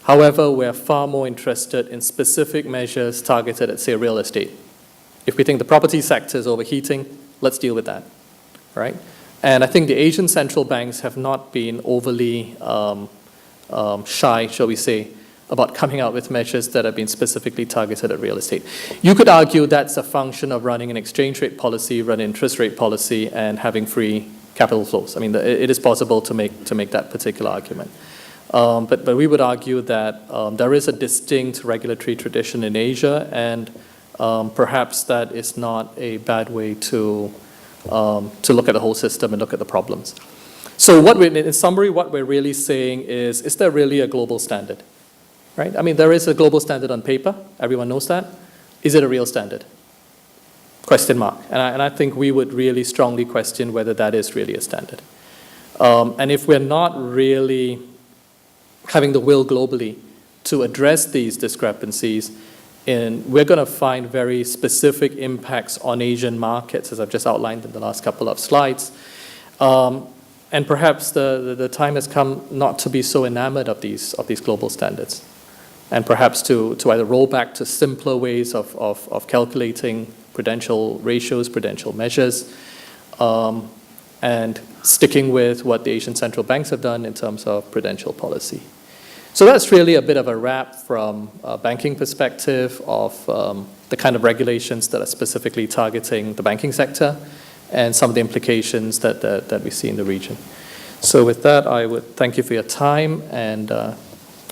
However, we're far more interested in specific measures targeted at, say, real estate. If we think the property sector is overheating, let's deal with that, right? And I think the Asian central banks have not been overly shy, shall we say, about coming out with measures that have been specifically targeted at real estate. You could argue that's a function of running an exchange rate policy, run interest rate policy, and having free capital flows. I mean, it is possible to make that particular argument. But we would argue that there is a distinct regulatory tradition in Asia, and perhaps that is not a bad way to look at the whole system and look at the problems. So in summary, what we're really saying is there really a global standard? right? I mean, there is a global standard on paper. Everyone knows that. Is it a real standard? Question mark. And I think we would really strongly question whether that is really a standard. And if we're not really having the will globally to address these discrepancies, we're going to find very specific impacts on Asian markets, as I've just outlined in the last couple of slides. And perhaps the time has come not to be so enamored of these global standards, and perhaps to either roll back to simpler ways of calculating prudential ratios, prudential measures, and sticking with what the Asian central banks have done in terms of prudential policy. So that's really a bit of a wrap from a banking perspective of the kind of regulations that are specifically targeting the banking sector and some of the implications that we see in the region. So with that, I would thank you for your time and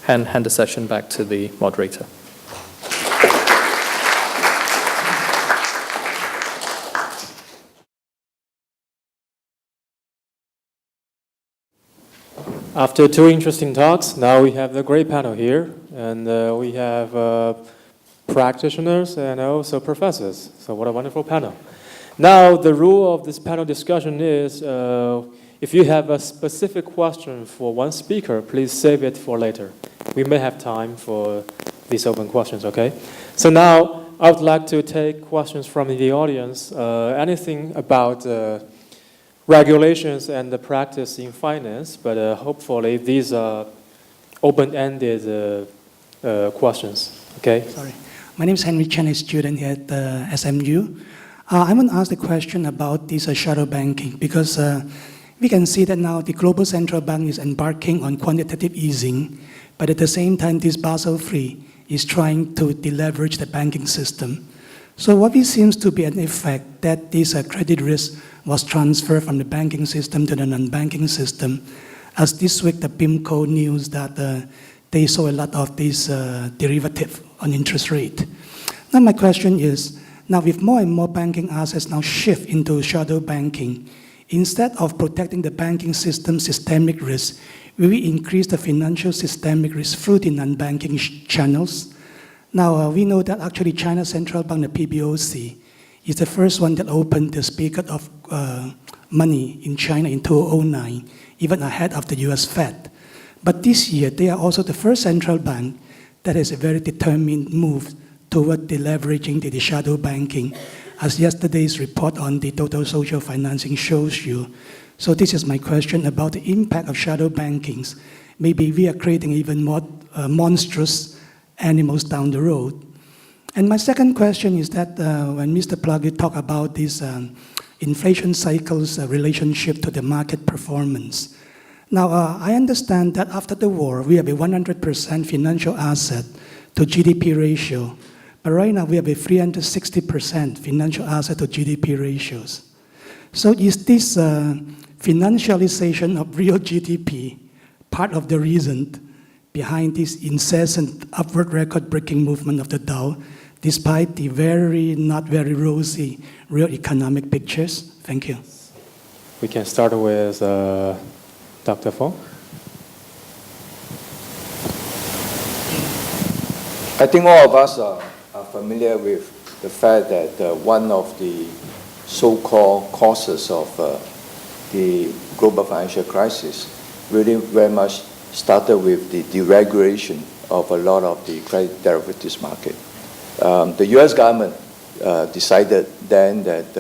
hand the session back to the moderator. After two interesting talks, now we have the great panel here, and we have practitioners and also professors. So what a wonderful panel. Now, the rule of this panel discussion is if you have a specific question for one speaker, please save it for later. We may have time for these open questions, okay? So now, I would like to take questions from the audience, anything about regulations and the practice in finance, but hopefully these are open-ended questions. Okay? Sorry. My name is Henry Chen, a student here at SMU. I want to ask the question about this shadow banking, because we can see that now the global central bank is embarking on quantitative easing, but at the same time, this Basel III is trying to deleverage the banking system. So what it seems to be an effect that this credit risk was transferred from the banking system to the non-banking system. As this week, the PIMCO news that they saw a lot of this derivative on interest rate. Now my question is, now with more and more banking assets now shift into shadow banking, instead of protecting the banking system systemic risk, will we increase the financial systemic risk through the non-banking channels? Now we know that actually China Central Bank, the PBOC, is the first one that opened the spigot of money in China in 2009, even ahead of the US Fed. But this year, they are also the first central bank that has a very determined move toward deleveraging the shadow banking, as yesterday's report on the total social financing shows you. So this is my question about the impact of shadow bankings. Maybe we are creating even more monstrous animals down the road. And my second question is that when Mr. Pluggy talked about this inflation cycle's relationship to the market performance. Now, I understand that after the war, we have a 100% financial asset to GDP ratio. But right now, we have a 360% financial asset to GDP ratios. So is this financialization of real GDP part of the reason behind this incessant upward record-breaking movement of the Dow, despite the not very rosy real economic pictures? Thank you. We can start with Dr. Fong. I think all of us are familiar with the fact that one of the so-called causes of the global financial crisis really very much started with the deregulation of a lot of the credit derivatives market. The US government decided then that,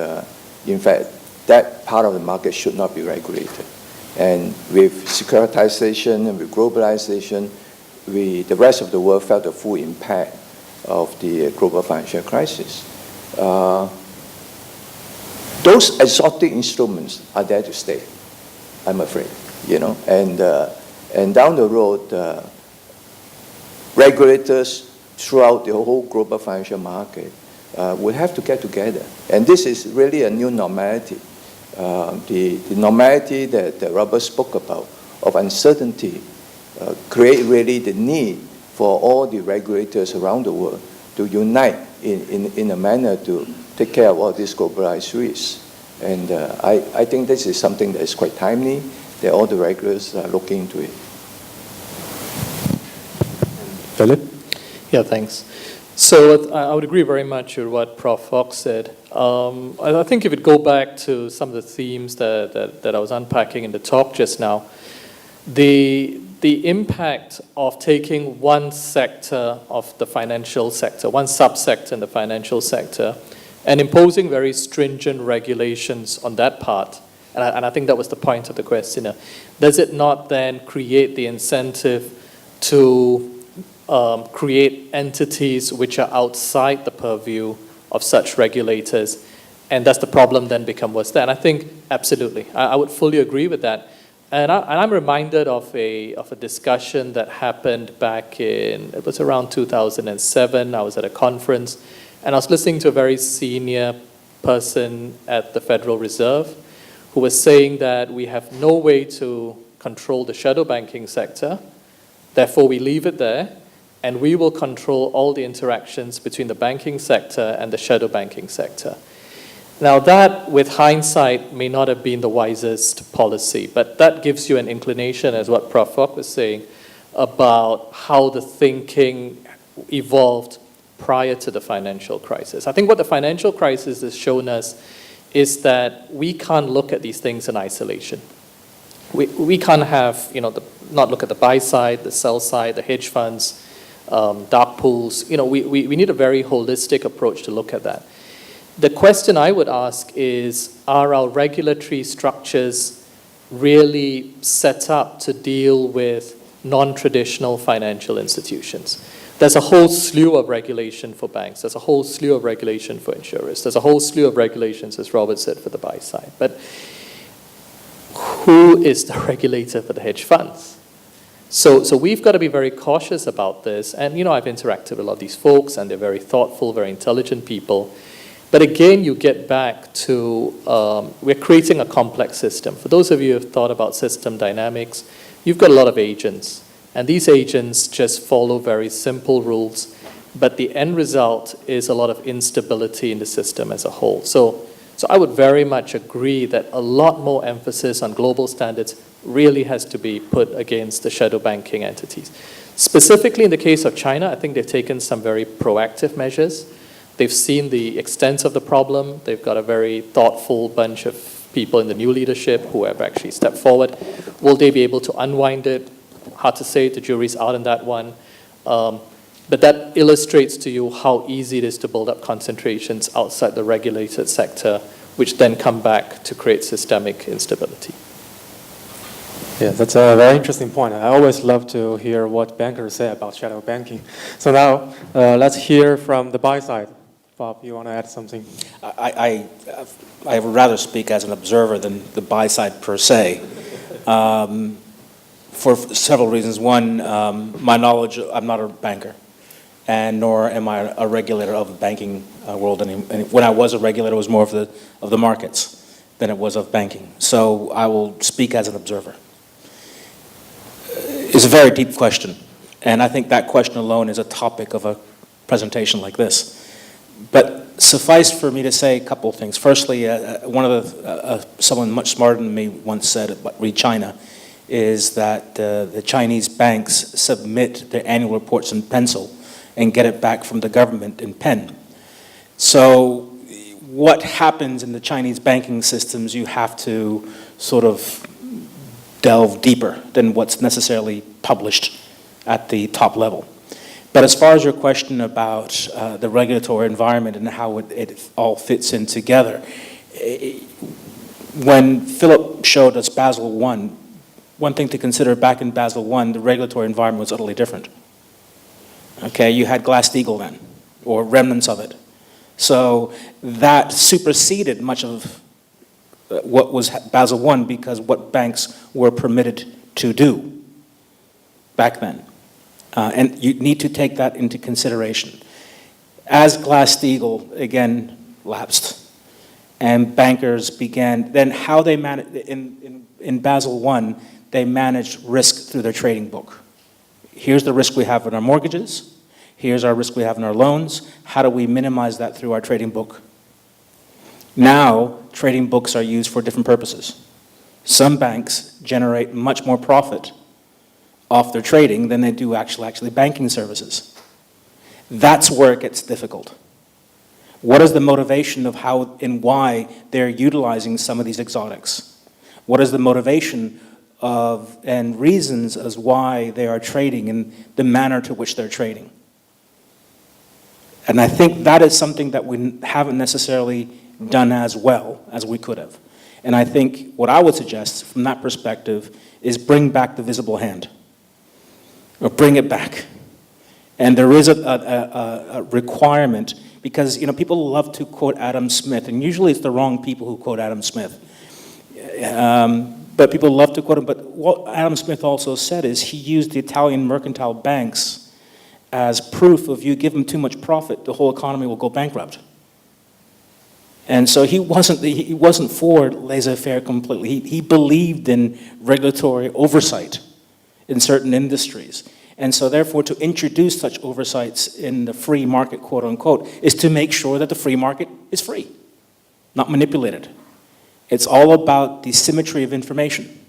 in fact, that part of the market should not be regulated. And with securitization and with globalization, the rest of the world felt the full impact of the global financial crisis. Those exotic instruments are there to stay, I'm afraid, and down the road, regulators throughout the whole global financial market will have to get together. And this is really a new normality. The normality that Robert spoke about of uncertainty create really the need for all the regulators around the world to unite in a manner to take care of all these globalized risks. And I think this is something that is quite timely, that all the regulators are looking into it. Philip? Yeah, thanks. So I would agree very much with what Prof. Fox said. I think if it go back to some of the themes that I was unpacking in the talk just now, the impact of taking one sector of the financial sector, one subsector in the financial sector, and imposing very stringent regulations on that part, and I think that was the point of the questioner, does it not then create the incentive to create entities which are outside the purview of such regulators, and does the problem then become worse? And I think absolutely, I would fully agree with that. And I'm reminded of a discussion that happened back it was around 2007. I was at a conference, and I was listening to a very senior person at the Federal Reserve who was saying that we have no way to control the shadow banking sector, therefore we leave it there, and we will control all the interactions between the banking sector and the shadow banking sector. Now that, with hindsight, may not have been the wisest policy, but that gives you an inclination, as what Prof. Fock was saying, about how the thinking evolved prior to the financial crisis. I think what the financial crisis has shown us is that we can't look at these things in isolation. We can't have, not look at the buy side, the sell side, the hedge funds, dark pools. We need a very holistic approach to look at that. The question I would ask is, are our regulatory structures really set up to deal with non-traditional financial institutions? There's a whole slew of regulation for banks. There's a whole slew of regulation for insurers. There's a whole slew of regulations, as Robert said, for the buy side. But who is the regulator for the hedge funds? So we've got to be very cautious about this. And, I've interacted with a lot of these folks, and they're very thoughtful, very intelligent people. But again, you get back to, we're creating a complex system. For those of you who have thought about system dynamics, you've got a lot of agents. And these agents just follow very simple rules. But the end result is a lot of instability in the system as a whole. So I would very much agree that a lot more emphasis on global standards really has to be put against the shadow banking entities. Specifically in the case of China, I think they've taken some very proactive measures. They've seen the extent of the problem. They've got a very thoughtful bunch of people in the new leadership who have actually stepped forward. Will they be able to unwind it? Hard to say. The jury's out on that one. But that illustrates to you how easy it is to build up concentrations outside the regulated sector, which then come back to create systemic instability. Yeah, that's a very interesting point. I always love to hear what bankers say about shadow banking. So now, let's hear from the buy side. Bob, you want to add something? I would rather speak as an observer than the buy side per se, for several reasons. One, my knowledge, I'm not a banker, and nor am I a regulator of the banking world. And when I was a regulator, it was more of the markets than it was of banking. So I will speak as an observer. It's a very deep question, and I think that question alone is a topic of a presentation like this. But suffice for me to say a couple of things. Firstly, someone much smarter than me once said, read China, is that the Chinese banks submit their annual reports in pencil and get it back from the government in pen. So what happens in the Chinese banking systems, you have to sort of delve deeper than what's necessarily published at the top level. But as far as your question about the regulatory environment and how it all fits in together, when Philip showed us Basel I, one thing to consider back in Basel I, the regulatory environment was utterly different. Okay, you had Glass-Steagall then, or remnants of it. So that superseded much of what was Basel I because what banks were permitted to do back then. And you need to take that into consideration. As Glass-Steagall, again, lapsed, and bankers began, then how they managed, in Basel I, they managed risk through their trading book. Here's the risk we have in our mortgages. Here's our risk we have in our loans. How do we minimize that through our trading book? Now, trading books are used for different purposes. Some banks generate much more profit off their trading than they do actually banking services. That's where it gets difficult. What is the motivation of how and why they're utilizing some of these exotics? What is the motivation of and reasons as why they are trading in the manner to which they're trading? And I think that is something that we haven't necessarily done as well as we could have. And I think what I would suggest from that perspective is bring back the visible hand, or bring it back. And there is a requirement, because people love to quote Adam Smith, and usually it's the wrong people who quote Adam Smith. But people love to quote him. But what Adam Smith also said is he used the Italian mercantile banks as proof of you give them too much profit, the whole economy will go bankrupt. And so he wasn't for laissez-faire completely. He believed in regulatory oversight in certain industries. And so therefore, to introduce such oversights in the free market, quote unquote, is to make sure that the free market is free, not manipulated. It's all about the symmetry of information.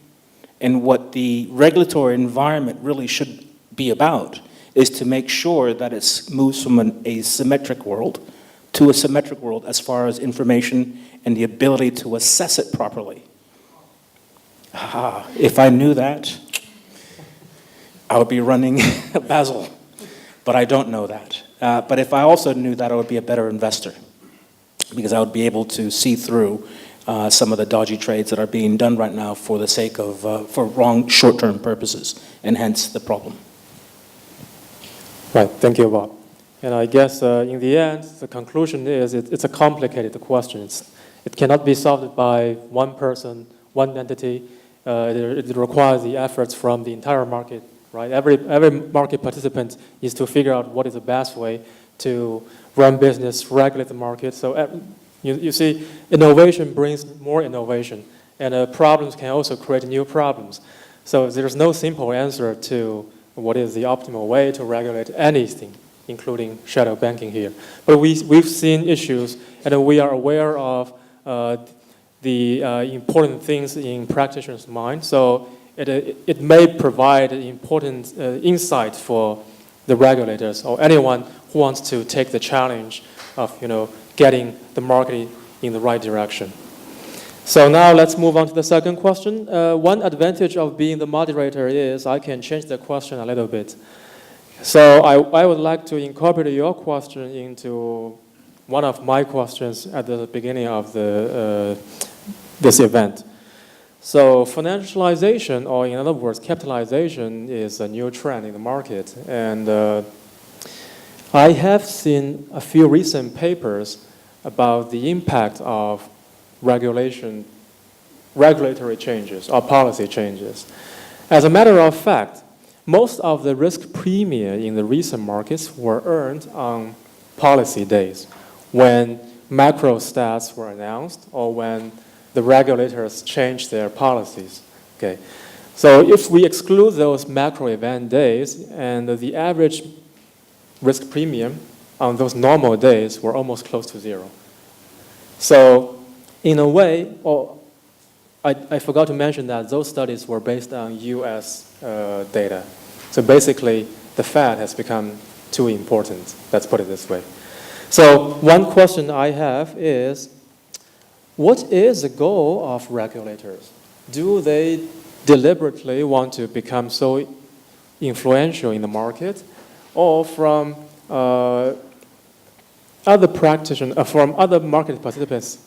And what the regulatory environment really should be about is to make sure that it moves from an asymmetric world to a symmetric world as far as information and the ability to assess it properly. If I knew that, I would be running Basel, but I don't know that. But if I also knew that, I would be a better investor, because I would be able to see through some of the dodgy trades that are being done right now for the sake of, for wrong short-term purposes, and hence the problem. Right, thank you, Bob. And I guess in the end, the conclusion is it's a complicated question. It cannot be solved by one person, one entity. It requires the efforts from the entire market. Right? Every market participant needs to figure out what is the best way to run business, regulate the market. So you see, innovation brings more innovation, and problems can also create new problems. So there's no simple answer to what is the optimal way to regulate anything, including shadow banking here. But we've seen issues, and we are aware of the important things in practitioners' mind. So it may provide important insight for the regulators or anyone who wants to take the challenge of getting the market in the right direction. So now let's move on to the second question. One advantage of being the moderator is I can change the question a little bit. So I would like to incorporate your question into one of my questions at the beginning of this event. So financialization, or in other words, capitalization, is a new trend in the market. And I have seen a few recent papers about the impact of regulatory changes or policy changes. As a matter of fact, most of the risk premium in the recent markets were earned on policy days, when macro stats were announced or when the regulators changed their policies. Okay, so if we exclude those macro event days, and the average risk premium on those normal days were almost close to zero. So in a way, I forgot to mention that those studies were based on US data. So basically, the Fed has become too important. Let's put it this way. So one question I have is, what is the goal of regulators? Do they deliberately want to become so influential in the market, or from other practitioners, from other market participants'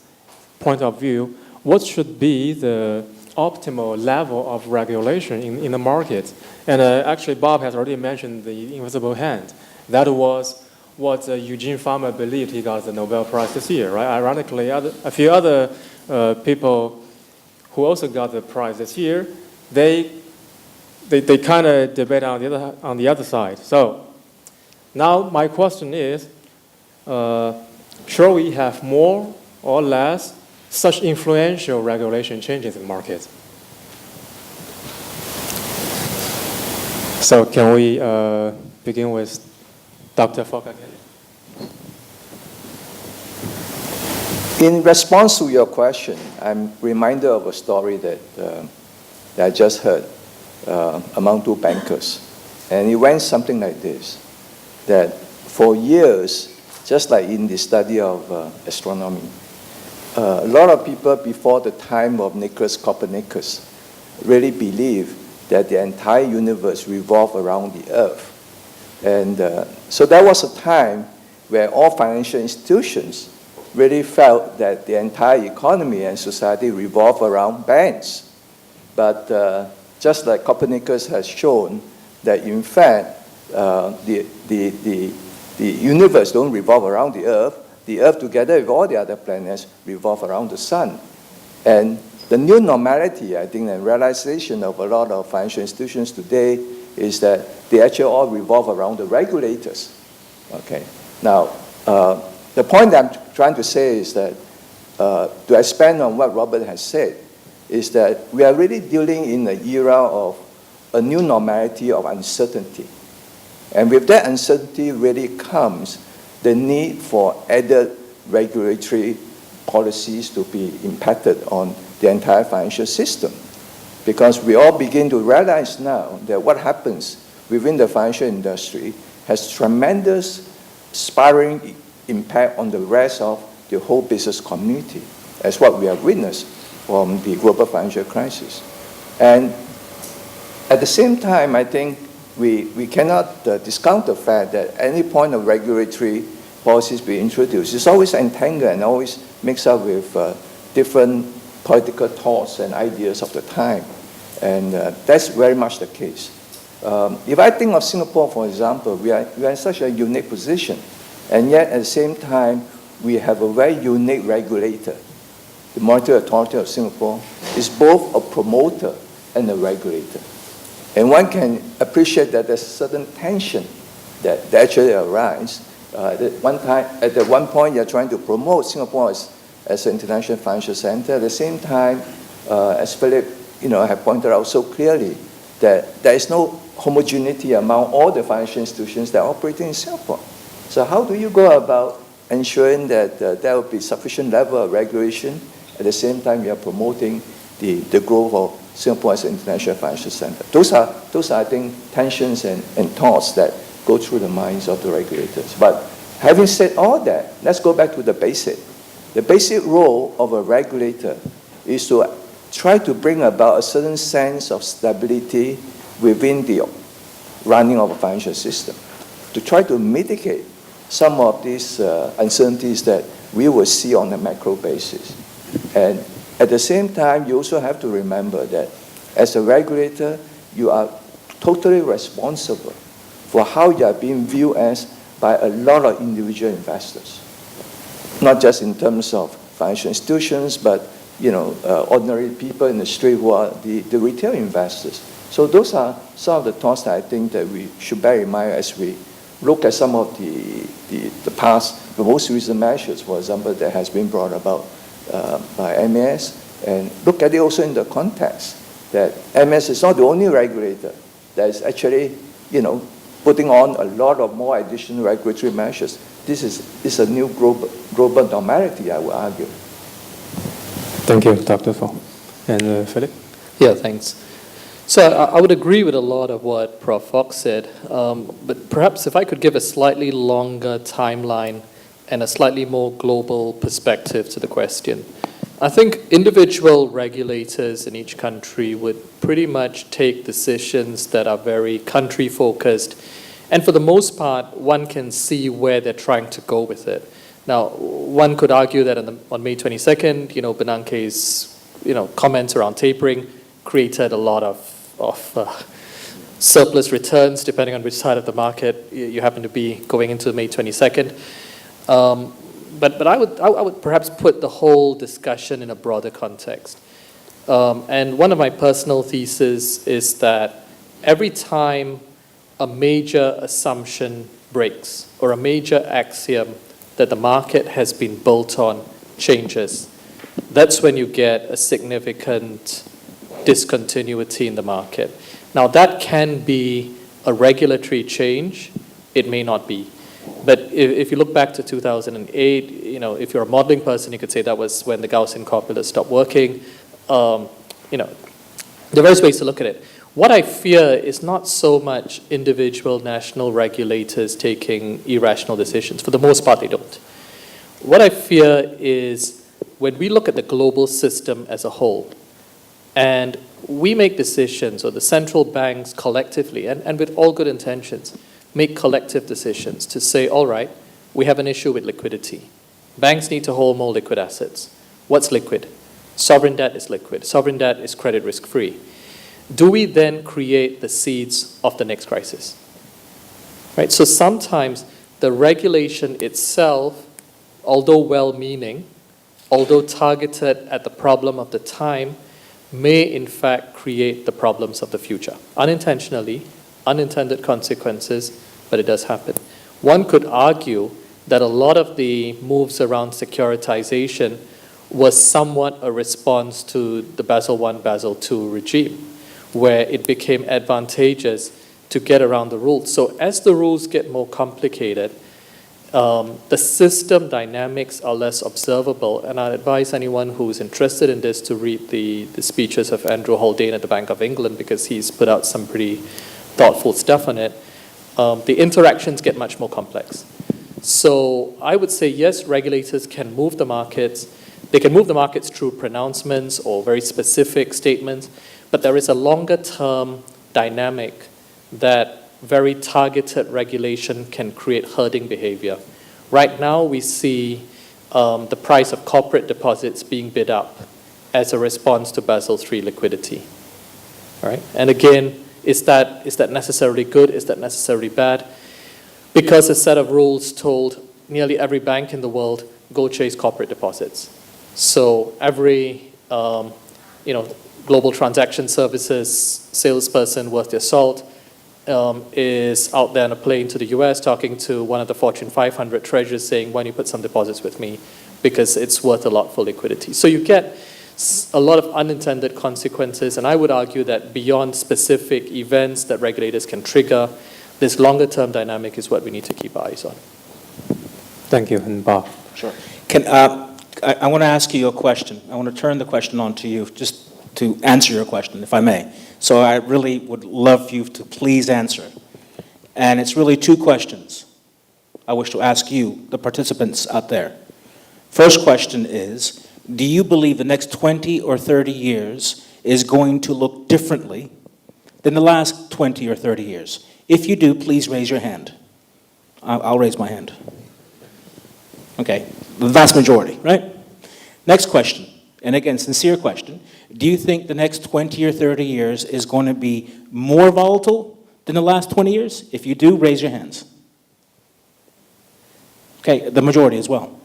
point of view, what should be the optimal level of regulation in the market? And actually, Bob has already mentioned the invisible hand. That was what Eugene Farmer believed he got the Nobel Prize this year, right? Ironically, a few other people who also got the prize this year, they kind of debate on the other side. So now my question is, should we have more or less such influential regulation changes in the market? So can we begin with Dr. Falk again? In response to your question, I'm reminded of a story that I just heard. among two bankers. And it went something like this, that for years, just like in the study of astronomy, a lot of people before the time of Nicholas Copernicus really believed that the entire universe revolved around the Earth. And so that was a time where all financial institutions really felt that the entire economy and society revolved around banks. But just like Copernicus has shown, that in fact, the universe don't revolve around the Earth together with all the other planets revolve around the sun. And the new normality, I think, and realization of a lot of financial institutions today is that they actually all revolve around the regulators. Okay. Now, the point I'm trying to say is that, to expand on what Robert has said, is that we are really dealing in an era of a new normality of uncertainty. And with that uncertainty really comes the need for added regulatory policies to be impacted on the entire financial system. Because we all begin to realize now that what happens within the financial industry has tremendous spiraling impact on the rest of the whole business community, as what we have witnessed from the global financial crisis. And at the same time, I think we cannot discount the fact that at any point of regulatory policies be introduced, it's always entangled and always mixed up with different political thoughts and ideas of the time. And that's very much the case. If I think of Singapore, for example, we are in such a unique position, and yet at the same time, we have a very unique regulator. The Monetary Authority of Singapore is both a promoter and a regulator. And one can appreciate that there's a certain tension that actually arises. At one point, you're trying to promote Singapore as an international financial center. At the same time, as Philip have pointed out so clearly, that there is no homogeneity among all the financial institutions that are operating in Singapore. So how do you go about ensuring that there will be sufficient level of regulation, at the same time you are promoting the growth of Singapore as an international financial center? Those are I think, tensions and thoughts that go through the minds of the regulators. But having said all that, let's go back to the basic. The basic role of a regulator is to try to bring about a certain sense of stability within the running of a financial system, to try to mitigate some of these uncertainties that we will see on a macro basis. And at the same time, you also have to remember that as a regulator, you are totally responsible for how you are being viewed as by a lot of individual investors, not just in terms of financial institutions, but ordinary people in the street who are the retail investors. So those are some of the thoughts that I think that we should bear in mind as we look at some of the past, the most recent measures, for example, that has been brought about by MAS, and look at it also in the context that MAS is not the only regulator that is actually, putting on a lot of more additional regulatory measures. This is a new global normality, I would argue. Thank you, Dr. Fong. And Philip? Yeah, thanks. So I would agree with a lot of what Prof. Fox said, but perhaps if I could give a slightly longer timeline and a slightly more global perspective to the question. I think individual regulators in each country would pretty much take decisions that are very country-focused, and for the most part, one can see where they're trying to go with it. Now, one could argue that on May 22nd, Bernanke's comments around tapering created a lot of surplus returns, depending on which side of the market you happen to be going into May 22nd. But I would perhaps put the whole discussion in a broader context. And one of my personal theses is that every time a major assumption breaks or a major axiom that the market has been built on changes, that's when you get a significant discontinuity in the market. Now, that can be a regulatory change. It may not be. But if you look back to 2008, if you're a modeling person, you could say that was when the Gaussian calculus stopped working. There are various ways to look at it. What I fear is not so much individual national regulators taking irrational decisions. For the most part, they don't. What I fear is when we look at the global system as a whole, and we make decisions, or the central banks collectively, and with all good intentions, make collective decisions to say, all right, we have an issue with liquidity. Banks need to hold more liquid assets. What's liquid? Sovereign debt is liquid. Sovereign debt is credit risk-free. Do we then create the seeds of the next crisis? Right? So sometimes the regulation itself, although well-meaning, although targeted at the problem of the time, may in fact create the problems of the future. Unintentionally, unintended consequences, but it does happen. One could argue that a lot of the moves around securitization was somewhat a response to the Basel I, Basel II regime, where it became advantageous to get around the rules. So as the rules get more complicated, the system dynamics are less observable, and I advise anyone who's interested in this to read the speeches of Andrew Haldane at the Bank of England, because he's put out some pretty thoughtful stuff on it. The interactions get much more complex. So I would say, yes, regulators can move the markets. They can move the markets through pronouncements or very specific statements, but there is a longer-term dynamic that very targeted regulation can create herding behavior. Right now, we see the price of corporate deposits being bid up as a response to Basel III liquidity. All right? And again, is that necessarily good? Is that necessarily bad? Because a set of rules told nearly every bank in the world, go chase corporate deposits. So every global transaction services salesperson worth their salt is out there on a plane to the US talking to one of the Fortune 500 treasurers saying, why don't you put some deposits with me, because it's worth a lot for liquidity. So you get a lot of unintended consequences, and I would argue that beyond specific events that regulators can trigger, this longer-term dynamic is what we need to keep our eyes on. Thank you, and Bob. Sure. I want to ask you a question. I want to turn the question on to you, just to answer your question, if I may. So I really would love you to please answer. And it's really two questions I wish to ask you, the participants out there. First question is, do you believe the next 20 or 30 years is going to look differently than the last 20 or 30 years? If you do, please raise your hand. I'll raise my hand. Okay, the vast majority, right? Next question, and again, sincere question. Do you think the next 20 or 30 years is going to be more volatile than the last 20 years? If you do, raise your hands. Okay, the majority as well.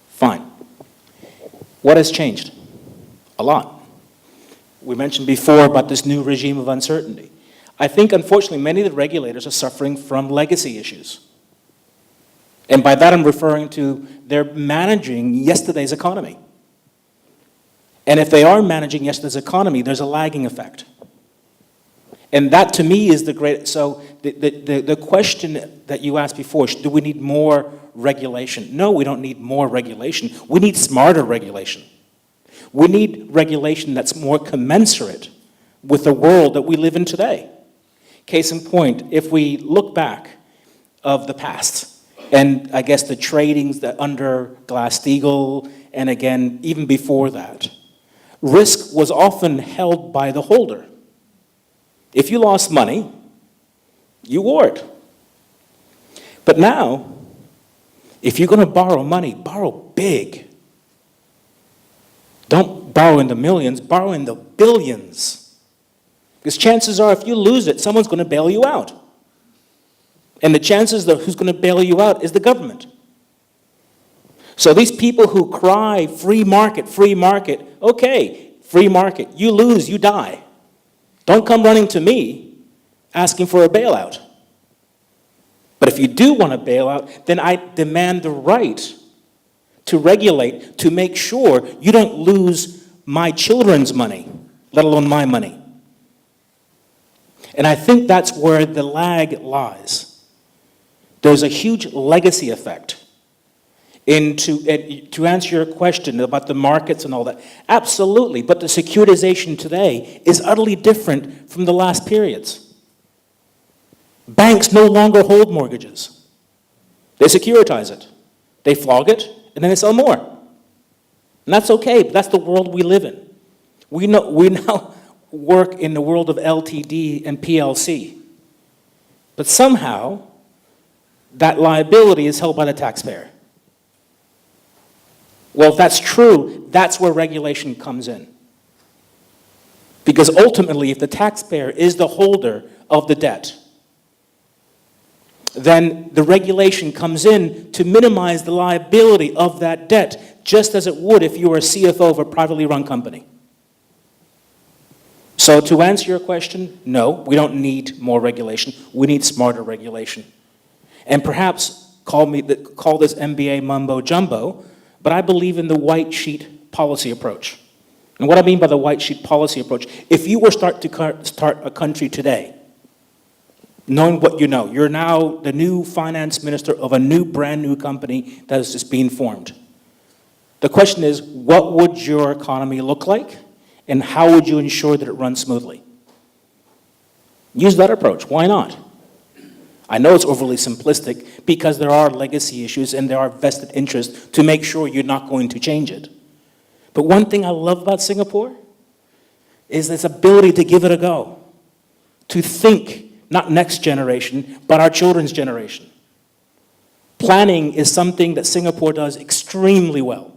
Fine. What has changed? A lot. We mentioned before about this new regime of uncertainty. I think, unfortunately, many of the regulators are suffering from legacy issues. And by that, I'm referring to they're managing yesterday's economy. And if they are managing yesterday's economy, there's a lagging effect. And that, to me, is the great... So the question that you asked before, do we need more regulation? No, we don't need more regulation. We need smarter regulation. We need regulation that's more commensurate with the world that we live in today. Case in point, if we look back of the past, and I guess the tradings that under Glass-Steagall, and again, even before that, risk was often held by the holder. If you lost money, you wore it. But now, if you're going to borrow money, borrow big. Don't borrow in the millions, borrow in the billions. Because chances are, if you lose it, someone's going to bail you out. And the chances that who's going to bail you out is the government. So these people who cry, free market, okay, free market, you lose, you die. Don't come running to me asking for a bailout. But if you do want a bailout, then I demand the right to regulate, to make sure you don't lose my children's money, let alone my money. And I think that's where the lag lies. There's a huge legacy effect. To answer your question about the markets and all that, absolutely, but the securitization today is utterly different from the last periods. Banks no longer hold mortgages. They securitize it. They flog it, and then they sell more. And that's okay, but that's the world we live in. We now work in the world of LTD and PLC. But somehow, that liability is held by the taxpayer. Well, if that's true, that's where regulation comes in. Because ultimately, if the taxpayer is the holder of the debt, then the regulation comes in to minimize the liability of that debt, just as it would if you were a CFO of a privately run company. So to answer your question, no, we don't need more regulation. We need smarter regulation. And perhaps call this MBA mumbo jumbo, but I believe in the white sheet policy approach. And what I mean by the white sheet policy approach, if you were start a country today, knowing what you know, you're now the new finance minister of a brand new company that is just being formed. The question is, what would your economy look like? And how would you ensure that it runs smoothly? Use that approach. Why not? I know it's overly simplistic because there are legacy issues and there are vested interests to make sure you're not going to change it. But one thing I love about Singapore is its ability to give it a go, to think not next generation, but our children's generation. Planning is something that Singapore does extremely well.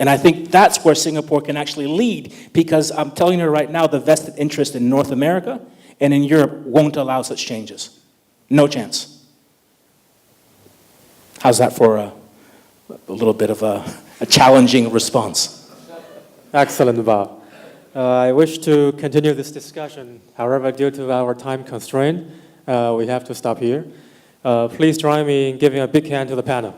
And I think that's where Singapore can actually lead, because I'm telling you right now, the vested interest in North America and in Europe won't allow such changes. No chance. How's that for a little bit of a challenging response? Excellent, Bob. I wish to continue this discussion. However, due to our time constraint, we have to stop here. Please join me in giving a big hand to the panel.